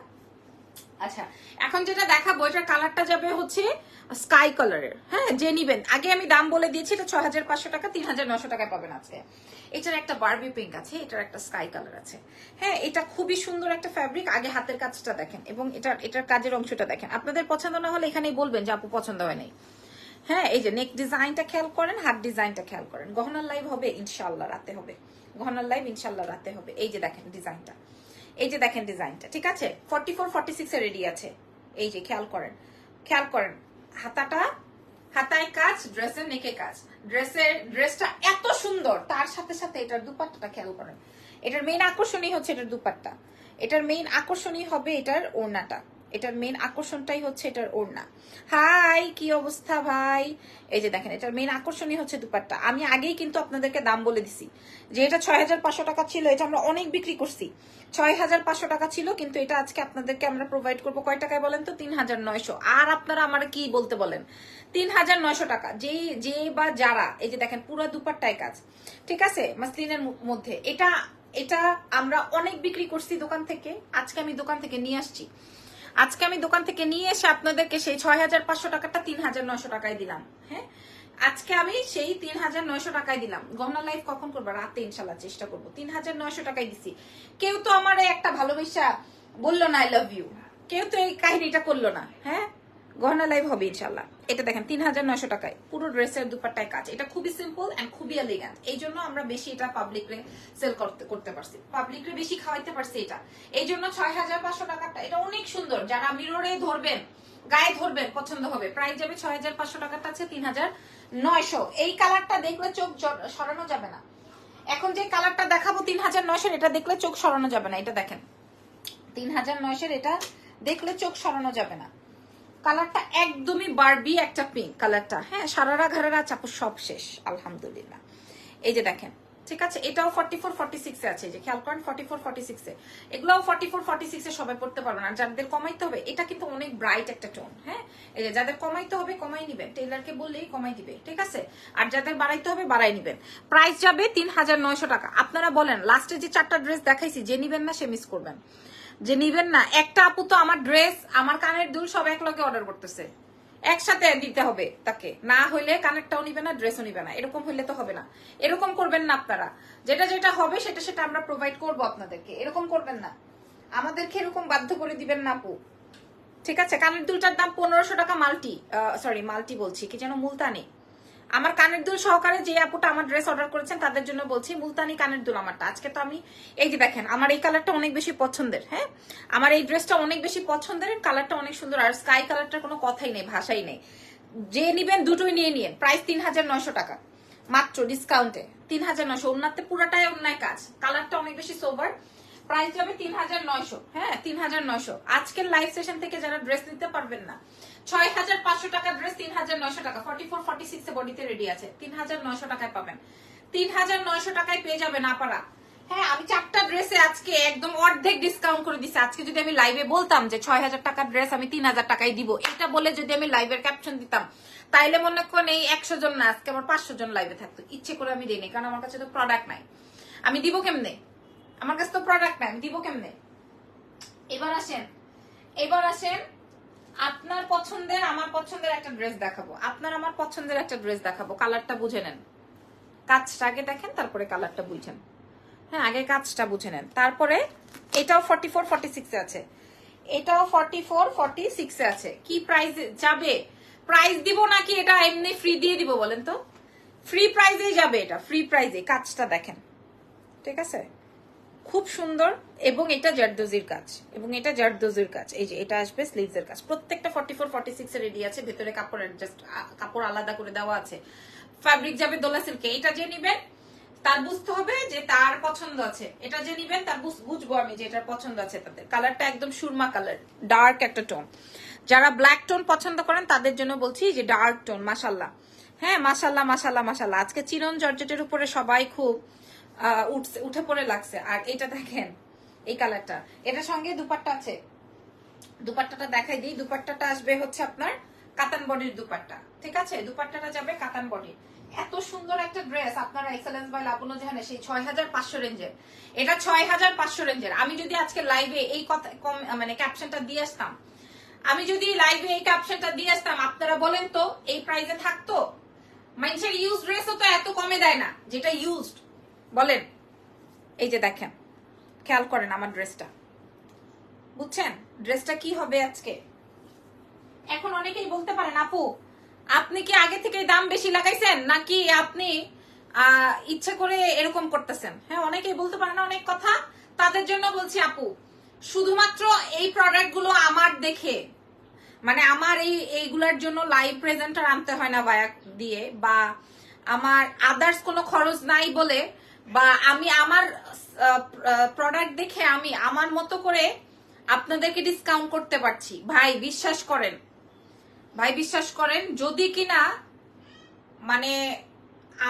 [SPEAKER 1] আচ্ছা, এখন যেটা দেখাবো এটার কালারটা যাবে হচ্ছে স্কাই কালারের। হ্যাঁ, যে নিবেন, আগে আমি দাম বলে দিয়েছি, এটা 6500 টাকা, 3900 টাকায় পাবেন আজকে। এটার একটা বারবি পিঙ্ক আছে, এটার একটা স্কাই কালার আছে। হ্যাঁ, এটা খুবই সুন্দর একটা ফ্যাব্রিক। আগে হাতের কাজটা দেখেন এবং এটার কাজের অংশটা দেখেন। আপনাদের পছন্দ না হলে এখানেই বলবেন যে আপু পছন্দ হয় নাই। হ্যাঁ, এই যে নেক ডিজাইনটা খেয়াল করেন, হাত ডিজাইনটা খেয়াল করেন। গহনার লাইভ হবে ইনশাল্লাহ রাতে হবে, গহনার লাইভ ইনশাল্লাহ রাতে হবে। এই যে দেখেন ডিজাইনটা, এই যে দেখেন ডিজাইনটা, ঠিক আছে? 44-46 এ রেডি আছে। এই যে খেয়াল করেন, খেয়াল করেন হাতায় কাজ, ড্রেসের নেকে কাজ। ড্রেসটা এত সুন্দর, তার সাথে সাথে এটার দুপাট্টাটা খেয়াল করেন। এটার মেইন আকর্ষণই হচ্ছে এটার দুপাট্টা, এটার মেইন আকর্ষণই হবে এটার ওড়নাটা, এটার মেইন আকর্ষণটাই হচ্ছে এটার ওড়না। হাই, কি অবস্থা ভাই? এই যে দেখেন এটার মেইন আকর্ষণই হচ্ছে দুপাট্টা। আমি আগেই কিন্তু আপনাদেরকে দাম বলে দিছি যে এটা 6500 টাকা ছিল, এটা আমরা অনেক বিক্রি করছি। 6500 টাকা ছিল, কিন্তু এটা আজকে আপনাদেরকে আমরা প্রোভাইড করবো কয় টাকায় বলেন তো? 3900। আর আপনারা আমার কি বলতে বলেন? 3900 টাকা। যে বা যারা, এই যে দেখেন পুরো দুপাট্টায় কাজ, ঠিক আছে, মাসলিনের মধ্যে। এটা আমরা অনেক বিক্রি করছি দোকান থেকে, আজকে আমি দোকান থেকে নিয়ে আসছি। আজকে আমি দোকান থেকে নিয়ে এসে আপনাদেরকে সেই 6500 টাকাটা 3900 টাকায় দিলাম। হ্যাঁ, আজকে আমি সেই 3900 টাকায় দিলাম। গহনা লাইভ কখন করবো? রাতে ইনশাল্লাহ চেষ্টা করবো। 3900 টাকায় দিছি। কেউ তো আমার একটা ভালোবাসা বললো না আই লাভ ইউ, কেউ তো এই কাহিনীটা করলো না। হ্যাঁ, গহনা লাইভ হবে ইনশাল্লাহ। এটা দেখেন 3900 টাকায় পুরো ড্রেসের দুপাট্টায় কাজ। এটা খুবই সিম্পল এন্ড খুবই এলিগেন্ট, এই জন্য আমরা বেশি এটা পাবলিকরে সেল করতে পারছি, পাবলিকরে বেশি খাওয়াইতে পারছি। এটা এই জন্য 6500 টাকাটা, এটা অনেক সুন্দর। যারা মিররে ধরবেন, গায়ে ধরবেন, পছন্দ হবে। প্রাইস যাবে 6500 টাকাটা আছে 3900। এই কালারটা দেখলে চোখ সরানো যাবে না। এখন যে কালারটা দেখাবো 3900, এটা দেখলে চোখ সরানো যাবে না। এটা দেখেন 3900, এটা দেখলে চোখ সরানো যাবে না। কালারটা একদমই বারবি একটা পিঙ্ক কালারটা। হ্যাঁ, সারারা ঘাড়ারা চাপু সব শেষ আলহামদুলিল্লাহ। এই যে দেখেন, ঠিক আছে, এটাও 44-46 এ আছে। যে খেয়াল করেন 44-46 এ, এগুলাও 44-46 এ সবাই পড়তে পারবে না। যাদের কমাইতে হবে, এটা কিন্তু অনেক ব্রাইট একটা টোন। হ্যাঁ, এই যে যাদের কমাইতে হবে কমাই নিবেন, টেইলারকে বললেই কমাই দিবে, ঠিক আছে। আর যাদের বাড়াইতে হবে বাড়াই নিবেন। প্রাইস যাবে 3900 টাকা। আপনারা বলেন, লাস্টে যে 4টা ড্রেস দেখাইছি, যে নিবেন না সে মিস করবেন, যে নিবেন না। একটা আপু তো আমার ড্রেস, আমার কানের দুল সব এক লগে অর্ডার করতেছে, একসাথে দিতে হবে তাকে, না হইলে কানেরটাও নিবে না, ড্রেসও নিবে না। এরকম হইলে তো হবে না, এরকম করবেন না আপনারা। যেটা হবে সেটা আমরা প্রোভাইড করবো আপনাদেরকে, এরকম করবেন না, আমাদেরকে এরকম বাধ্য করে দিবেন না আপু, ঠিক আছে। কানের দুলটার দাম 1500 টাকা, মাল্টি বলছি কি যেন, মুলতানি। আমার কানের দুল সহকারে যে আপুটা আমার ড্রেস অর্ডার করেছেন তাদের জন্য বলছি, মুলতানি কানের দুল আমারটা। আজকে তো আমি, এই যে দেখেন, আমার এই কালারটা অনেক বেশি পছন্দের। হ্যাঁ, আমার এই ড্রেসটা অনেক বেশি পছন্দের, কালারটা অনেক সুন্দর। আর স্কাই কালারটার কোনো কথাই নেই, ভাষাই নেই। যে নিবেন দুটোই নিয়ে নিন। প্রাইস 3900 টাকা মাত্র, ডিসকাউন্টে 3900। ওনাতে পুরাটাই অন্যায় কাজ, কালারটা অনেক বেশি সোভার। প্রাইস যাবে 3900। হ্যাঁ, 3900। আজকের লাইভ সেশন থেকে যারা ড্রেস নিতে পারবেন না, 6500 টাকা ড্রেস 3900 টাকা, 44-46 এ বডিতে রেডি আছে, 3900 টাকায় পাবেন। 3900 টাকায় পেয়ে যাবেন আপারা। হ্যাঁ, আমি 4টা ড্রেসে আজকে একদম অর্ধেক ডিসকাউন্ট করে দিচ্ছি। আজকে যদি আমি লাইভে বলতাম যে 6000 টাকার ড্রেস আমি 3000 টাকায় দিব, এটা বলে যদি আমি লাইভের ক্যাপশন দিতাম, তাইলে মনে করেন এই 100 জন না, আজকে আমার 500 জন লাইভে থাকতো। ইচ্ছে করে আমি দিইনি, কারণ আমার কাছে তো প্রোডাক্ট নাই। আমি দিব কেমনে? আমার কাছে তো প্রোডাক্ট নাই, আমি দিব কেমনে? এবার আসেন আপনার পছন্দের, আমার পছন্দের একটা ড্রেস দেখাবো। আপনার আমার পছন্দের একটা ড্রেস দেখাবো, কালারটা বুঝে নেন। কাজটা আগে দেখেন, তারপরে কালারটা বুঝেন। হ্যাঁ, আগে কাজটা বুঝে নেন, তারপরে। এটাও 44-46 এ আছে, এটাও 44-46 এ আছে। কি প্রাইস যাবে? প্রাইস দিব নাকি এটা এমনি ফ্রি দিয়ে দিব বলেন তো? ফ্রি প্রাইজেই যাবে এটা, ফ্রি প্রাইজে। কাজটা দেখেন, ঠিক আছে, খুব সুন্দর। এবং এটা জারদোজির কাজ, এই যে এটা আসবে স্লিভস এর কাজ। প্রত্যেকটা 44-46 এ রেডি আছে। ভেতরে কাপড় আলাদা করে দেওয়া আছে। ফ্যাব্রিক যাবে দোলা সিল্কে। এটা যে নিবেন তার বুঝতে হবে যে তার পছন্দ আছে, এটা যে নিবেন তার বুঝবো আমি যে এটার পছন্দ আছে তাদের। কালারটা একদম সুরমা কালার, ডার্ক একটা টোন। যারা ব্ল্যাক টোন পছন্দ করেন তাদের জন্য বলছি যে ডার্ক টোন। মাশাল্লাহ, হ্যাঁ, মাশাল্লাহ। আজকে চিরন জর্জেটের উপরে সবাই খুব উঠে পড়ে লাগছে। আর এটা দেখেন, এই কালারটা, এটার সঙ্গে দুপাট্টা আছে। দুপাট্টাটা দেখাই দিই। দুপাট্টাটা আসবে হচ্ছে আপনার কাতান বডির দুপাট্টা, ঠিক আছে? দুপাট্টাটা যাবে কাতান বডি। এত সুন্দর একটা ড্রেস আপনারা এক্সেলেন্স বাই লাবণ্য জাহানে সেই 6500 রেঞ্জের, এটা 6500 রেঞ্জের। আমি যদি আজকে লাইভে এই কথা মানে ক্যাপশনটা দিয়ে আসতাম, আমি যদি লাইভে এই ক্যাপশনটা দিয়ে আসতাম, আপনারা বলেন তো এই প্রাইসে থাকতো? মানুষের ইউজ ড্রেসও তো এত কমে দেয় না, যেটা ইউজড, বলেন? এই যে দেখেন, খেয়াল করেন আমার ড্রেসটা, বুঝছেন ড্রেসটা কি হবে আজকে? এখন অনেকেই বলতে পারেন আপু আপনি কি আগে থেকে দাম বেশি লাগাইছেন নাকি আপনি ইচ্ছে করে এরকম করতেছেন? হ্যাঁ, অনেকেই বলতে পারেন না অনেক কথা, তাদের জন্য বলছি আপু, শুধুমাত্র এই প্রোডাক্ট গুলো আমার দেখে, মানে আমার এইগুলার জন্য লাইভ প্রেজেন্টার আনতে হয় না ভায়া দিয়ে, বা আমার আদার্স কোনো খরচ নাই বলে, বা আমি আমার প্রোডাক্ট দেখে আমি আমার মতো করে আপনাদেরকে ডিসকাউন্ট করতে পারছি। ভাই বিশ্বাস করেন, ভাই বিশ্বাস করেন, যদি কিনা মানে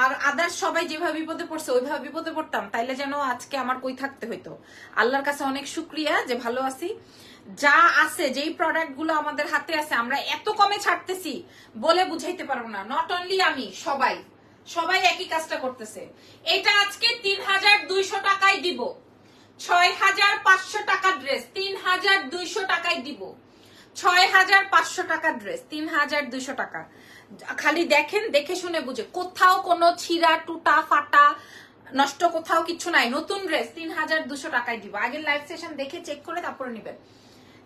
[SPEAKER 1] আর আদার্স সবাই যেভাবে বিপদে পড়ছে ওইভাবে বিপদে পড়তাম, তাইলে যেন আজকে আমার কই থাকতে হইতো। আল্লাহর কাছে অনেক শুক্রিয়া যে ভালো আছি। যা আছে, যেই প্রোডাক্ট গুলো আমাদের হাতে আছে, আমরা এত কমে ছাড়তেছি বলে বুঝাইতে পারবো না। নট অনলি আমি, সবাই সবাই একই কাজটা করতেছে। এটা আজকে 3200 টাকায় দিব। 6500 টাকা ড্রেস 3200 টাকায় দিব। 6500 টাকা ড্রেস 3200 টাকা। খালি দেখেন, দেখে শুনে বুঝে, কোথাও কোনো ছিঁড়া টুটা ফাটা নষ্ট কোথাও কিছু নাই। নতুন ড্রেস 3200 টাকায় দিব। আগের লাইভ সেশন দেখে চেক করে তারপরে নিবেন,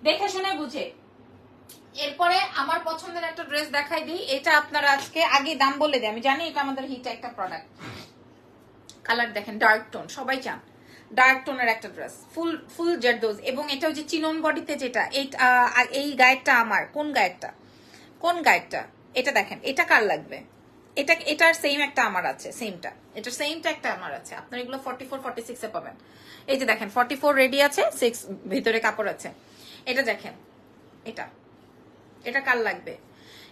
[SPEAKER 1] দেখে শুনে বুঝে। এরপরে আমার পছন্দের একটা ড্রেস দেখাই দিই। এটা আপনারা আজকে আগে দাম বলে দিই, আমি জানি এটা আমাদের হিট একটা প্রোডাক্ট। কালার দেখেন, ডার্ক টোন, সবাই চান ডার্ক টোনের একটা ড্রেস, ফুল জারদোজ, এবং এটা হচ্ছে চিনন বডিতে। যেটা এই গায়েরটা আমার, কোন গায়েরটা, কোন গায়েরটা, এটা দেখেন, এটা কার লাগবে? এটার সেম একটা আমার আছে, সেমটা, এটার সেমটা একটা আমার আছে। আপনার এগুলো 44 46 এ পাবেন। এই যে দেখেন 44 রেডি আছে, 6 ভিতরে কাপড় আছে। এটা দেখেন, এটা কার লাগবে?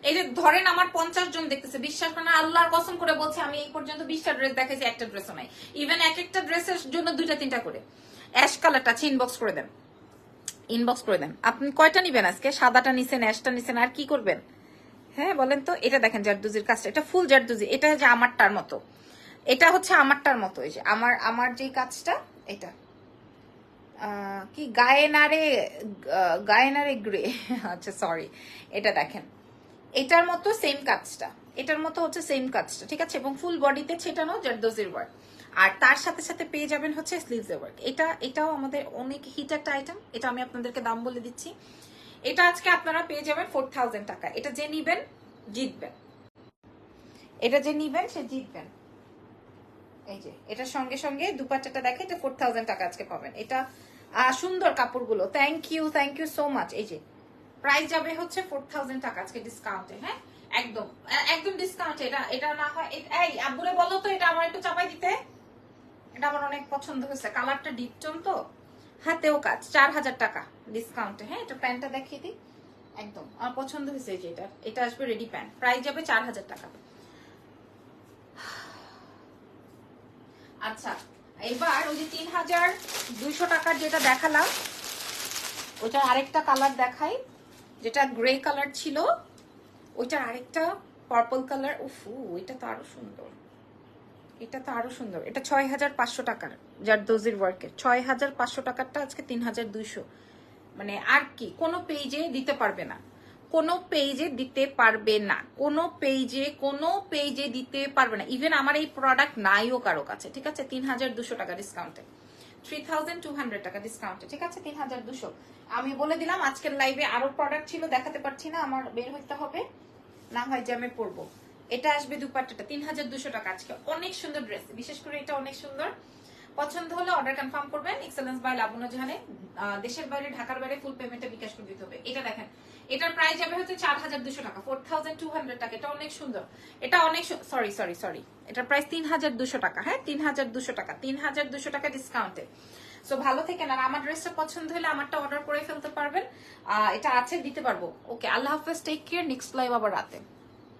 [SPEAKER 1] এই যে ধরেন আমার 50 জন দেখতেছে, বিশ্বাস করেন আল্লাহর কসম করে বলছে, আমি এই পর্যন্ত 20টা ড্রেস দেখাইছি, একটা ড্রেসও নাই। ইভেন এক একটা ড্রেসের জন্য 2টা 3টা করে। অ্যাশ কালারটা আছে, ইনবক্স করে দেন, ইনবক্স করে দেন। আপনি কয়টা নিবেন আজকে? সাদাটা নিছেন, অ্যাশটা নিছেন, আর কি করবেন? হ্যাঁ বলেন তো। এটা দেখেন জারদুজির কাজটা, এটা ফুল জারদুজি। এটা যে আমারটার মতো, এটা হচ্ছে আমারটার মতো। এই যে আমার যে কাজটা, এটা কি গায়েনারে গ্রে আচ্ছা সরি, এটা দেখেন, এটার মতো সেম কাজটা, এটার মতো হচ্ছে সেম কাজটা, ঠিক আছে? এবং ফুল বডিতে ছেটানো জারদোজির ওয়ার্ক, আর তার সাথে সাথে পেয়ে যাবেন হচ্ছে স্লিভসের ওয়ার্ক। এটাও আমাদের অনেক হিট একটা আইটেম। এটা আমি আপনাদেরকে দাম বলে দিচ্ছি। এটা আজকে আপনারা পেয়ে যাবেন 4000 টাকা। এটা যে নিবেন জিতবেন, এটা যে নিবেন সে জিতবেন। এই যে এটার সঙ্গে সঙ্গে দুপাট্টাটা দেখে, এটা 4000 টাকা আজকে পাবেন। এটা সুন্দর কাপড়গুলো, থ্যাংক ইউ সো মাচ। এই যে প্রাইস যাবে হচ্ছে 4000 টাকা আজকে ডিসকাউন্টে। হ্যাঁ, একদম একদম ডিসকাউন্টে। এটা না হয় এই আব্বুরে বলো তো এটা আমার একটু চাপাই দিতে। এটা আমার অনেক পছন্দ হয়েছে, কালারটা ডিপ টোন তো, হাতেও কাজ। 4000 টাকা ডিসকাউন্টে। হ্যাঁ, এটা প্যান্টটা দেখিয়ে দিই, একদম আমার পছন্দ হয়েছে। এই যে এটা আসবে রেডি প্যান্ট, প্রাইস যাবে 4000 টাকা। আচ্ছা, এবার ওই যে 3200 টাকার যেটা দেখালাম, ওইটার আরেকটা কালার দেখাই, যেটা গ্রে কালার ছিল, ওইটার আরেকটা পার্পল কালার। উফু, এটা তো আরো সুন্দর, এটা তো আরো সুন্দর। এটা 6500 টাকার জারদোজির ওয়ার্কের। 6500 টাকারটা আজকে 3200। মানে আর কি কোনো পেজে দিতে পারবে না, কোনো পেজে দিতে পারবে না, কোনো পেজে দিতে পারবে না। ইভেন আমার এই প্রোডাক্ট নাইও কারো কাছে, ঠিক আছে? 3200 টাকা ডিসকাউন্টে, 3200 টাকা ডিসকাউন্টে, ঠিক আছে? 3200। আমি বলে দিলাম আজকের লাইভে আরো প্রোডাক্ট ছিল, দেখাতে পারছি না, আমার বের হইতে হবে, না হয় জ্যামে পড়বো। এটা আসবে দুপাট্টাটা 3200 টাকা আজকে। অনেক সুন্দর ড্রেস, বিশেষ করে এটা অনেক সুন্দর। পছন্দ হলে অর্ডার কনফার্ম করবেন এক্সেলেন্স বাই লাবণ্য জাহানে। দেশের বাইরে, ঢাকার বাইরে ফুল পেমেন্টে বিকাশ করে দিতে হবে। এটা দেখেন, এটার প্রাইস যাবে হচ্ছে 4200 টাকা, 4200 টাকা। এটা অনেক সুন্দর, এটা অনেক সরি, এটার প্রাইস 3200 টাকা। হ্যাঁ, 3200 টাকা, 3200 টাকা ডিসকাউন্টে। সো ভালো থেকেন, আর আমার ড্রেসটা পছন্দ হলে আমারটা অর্ডার করে ফেলতে পারবেন। এটা আছে, দিতে পারবো। ওকে, আল্লাহ হাফেজ, টেক কেয়ার। নেক্সট লাইভ আবার রাতে।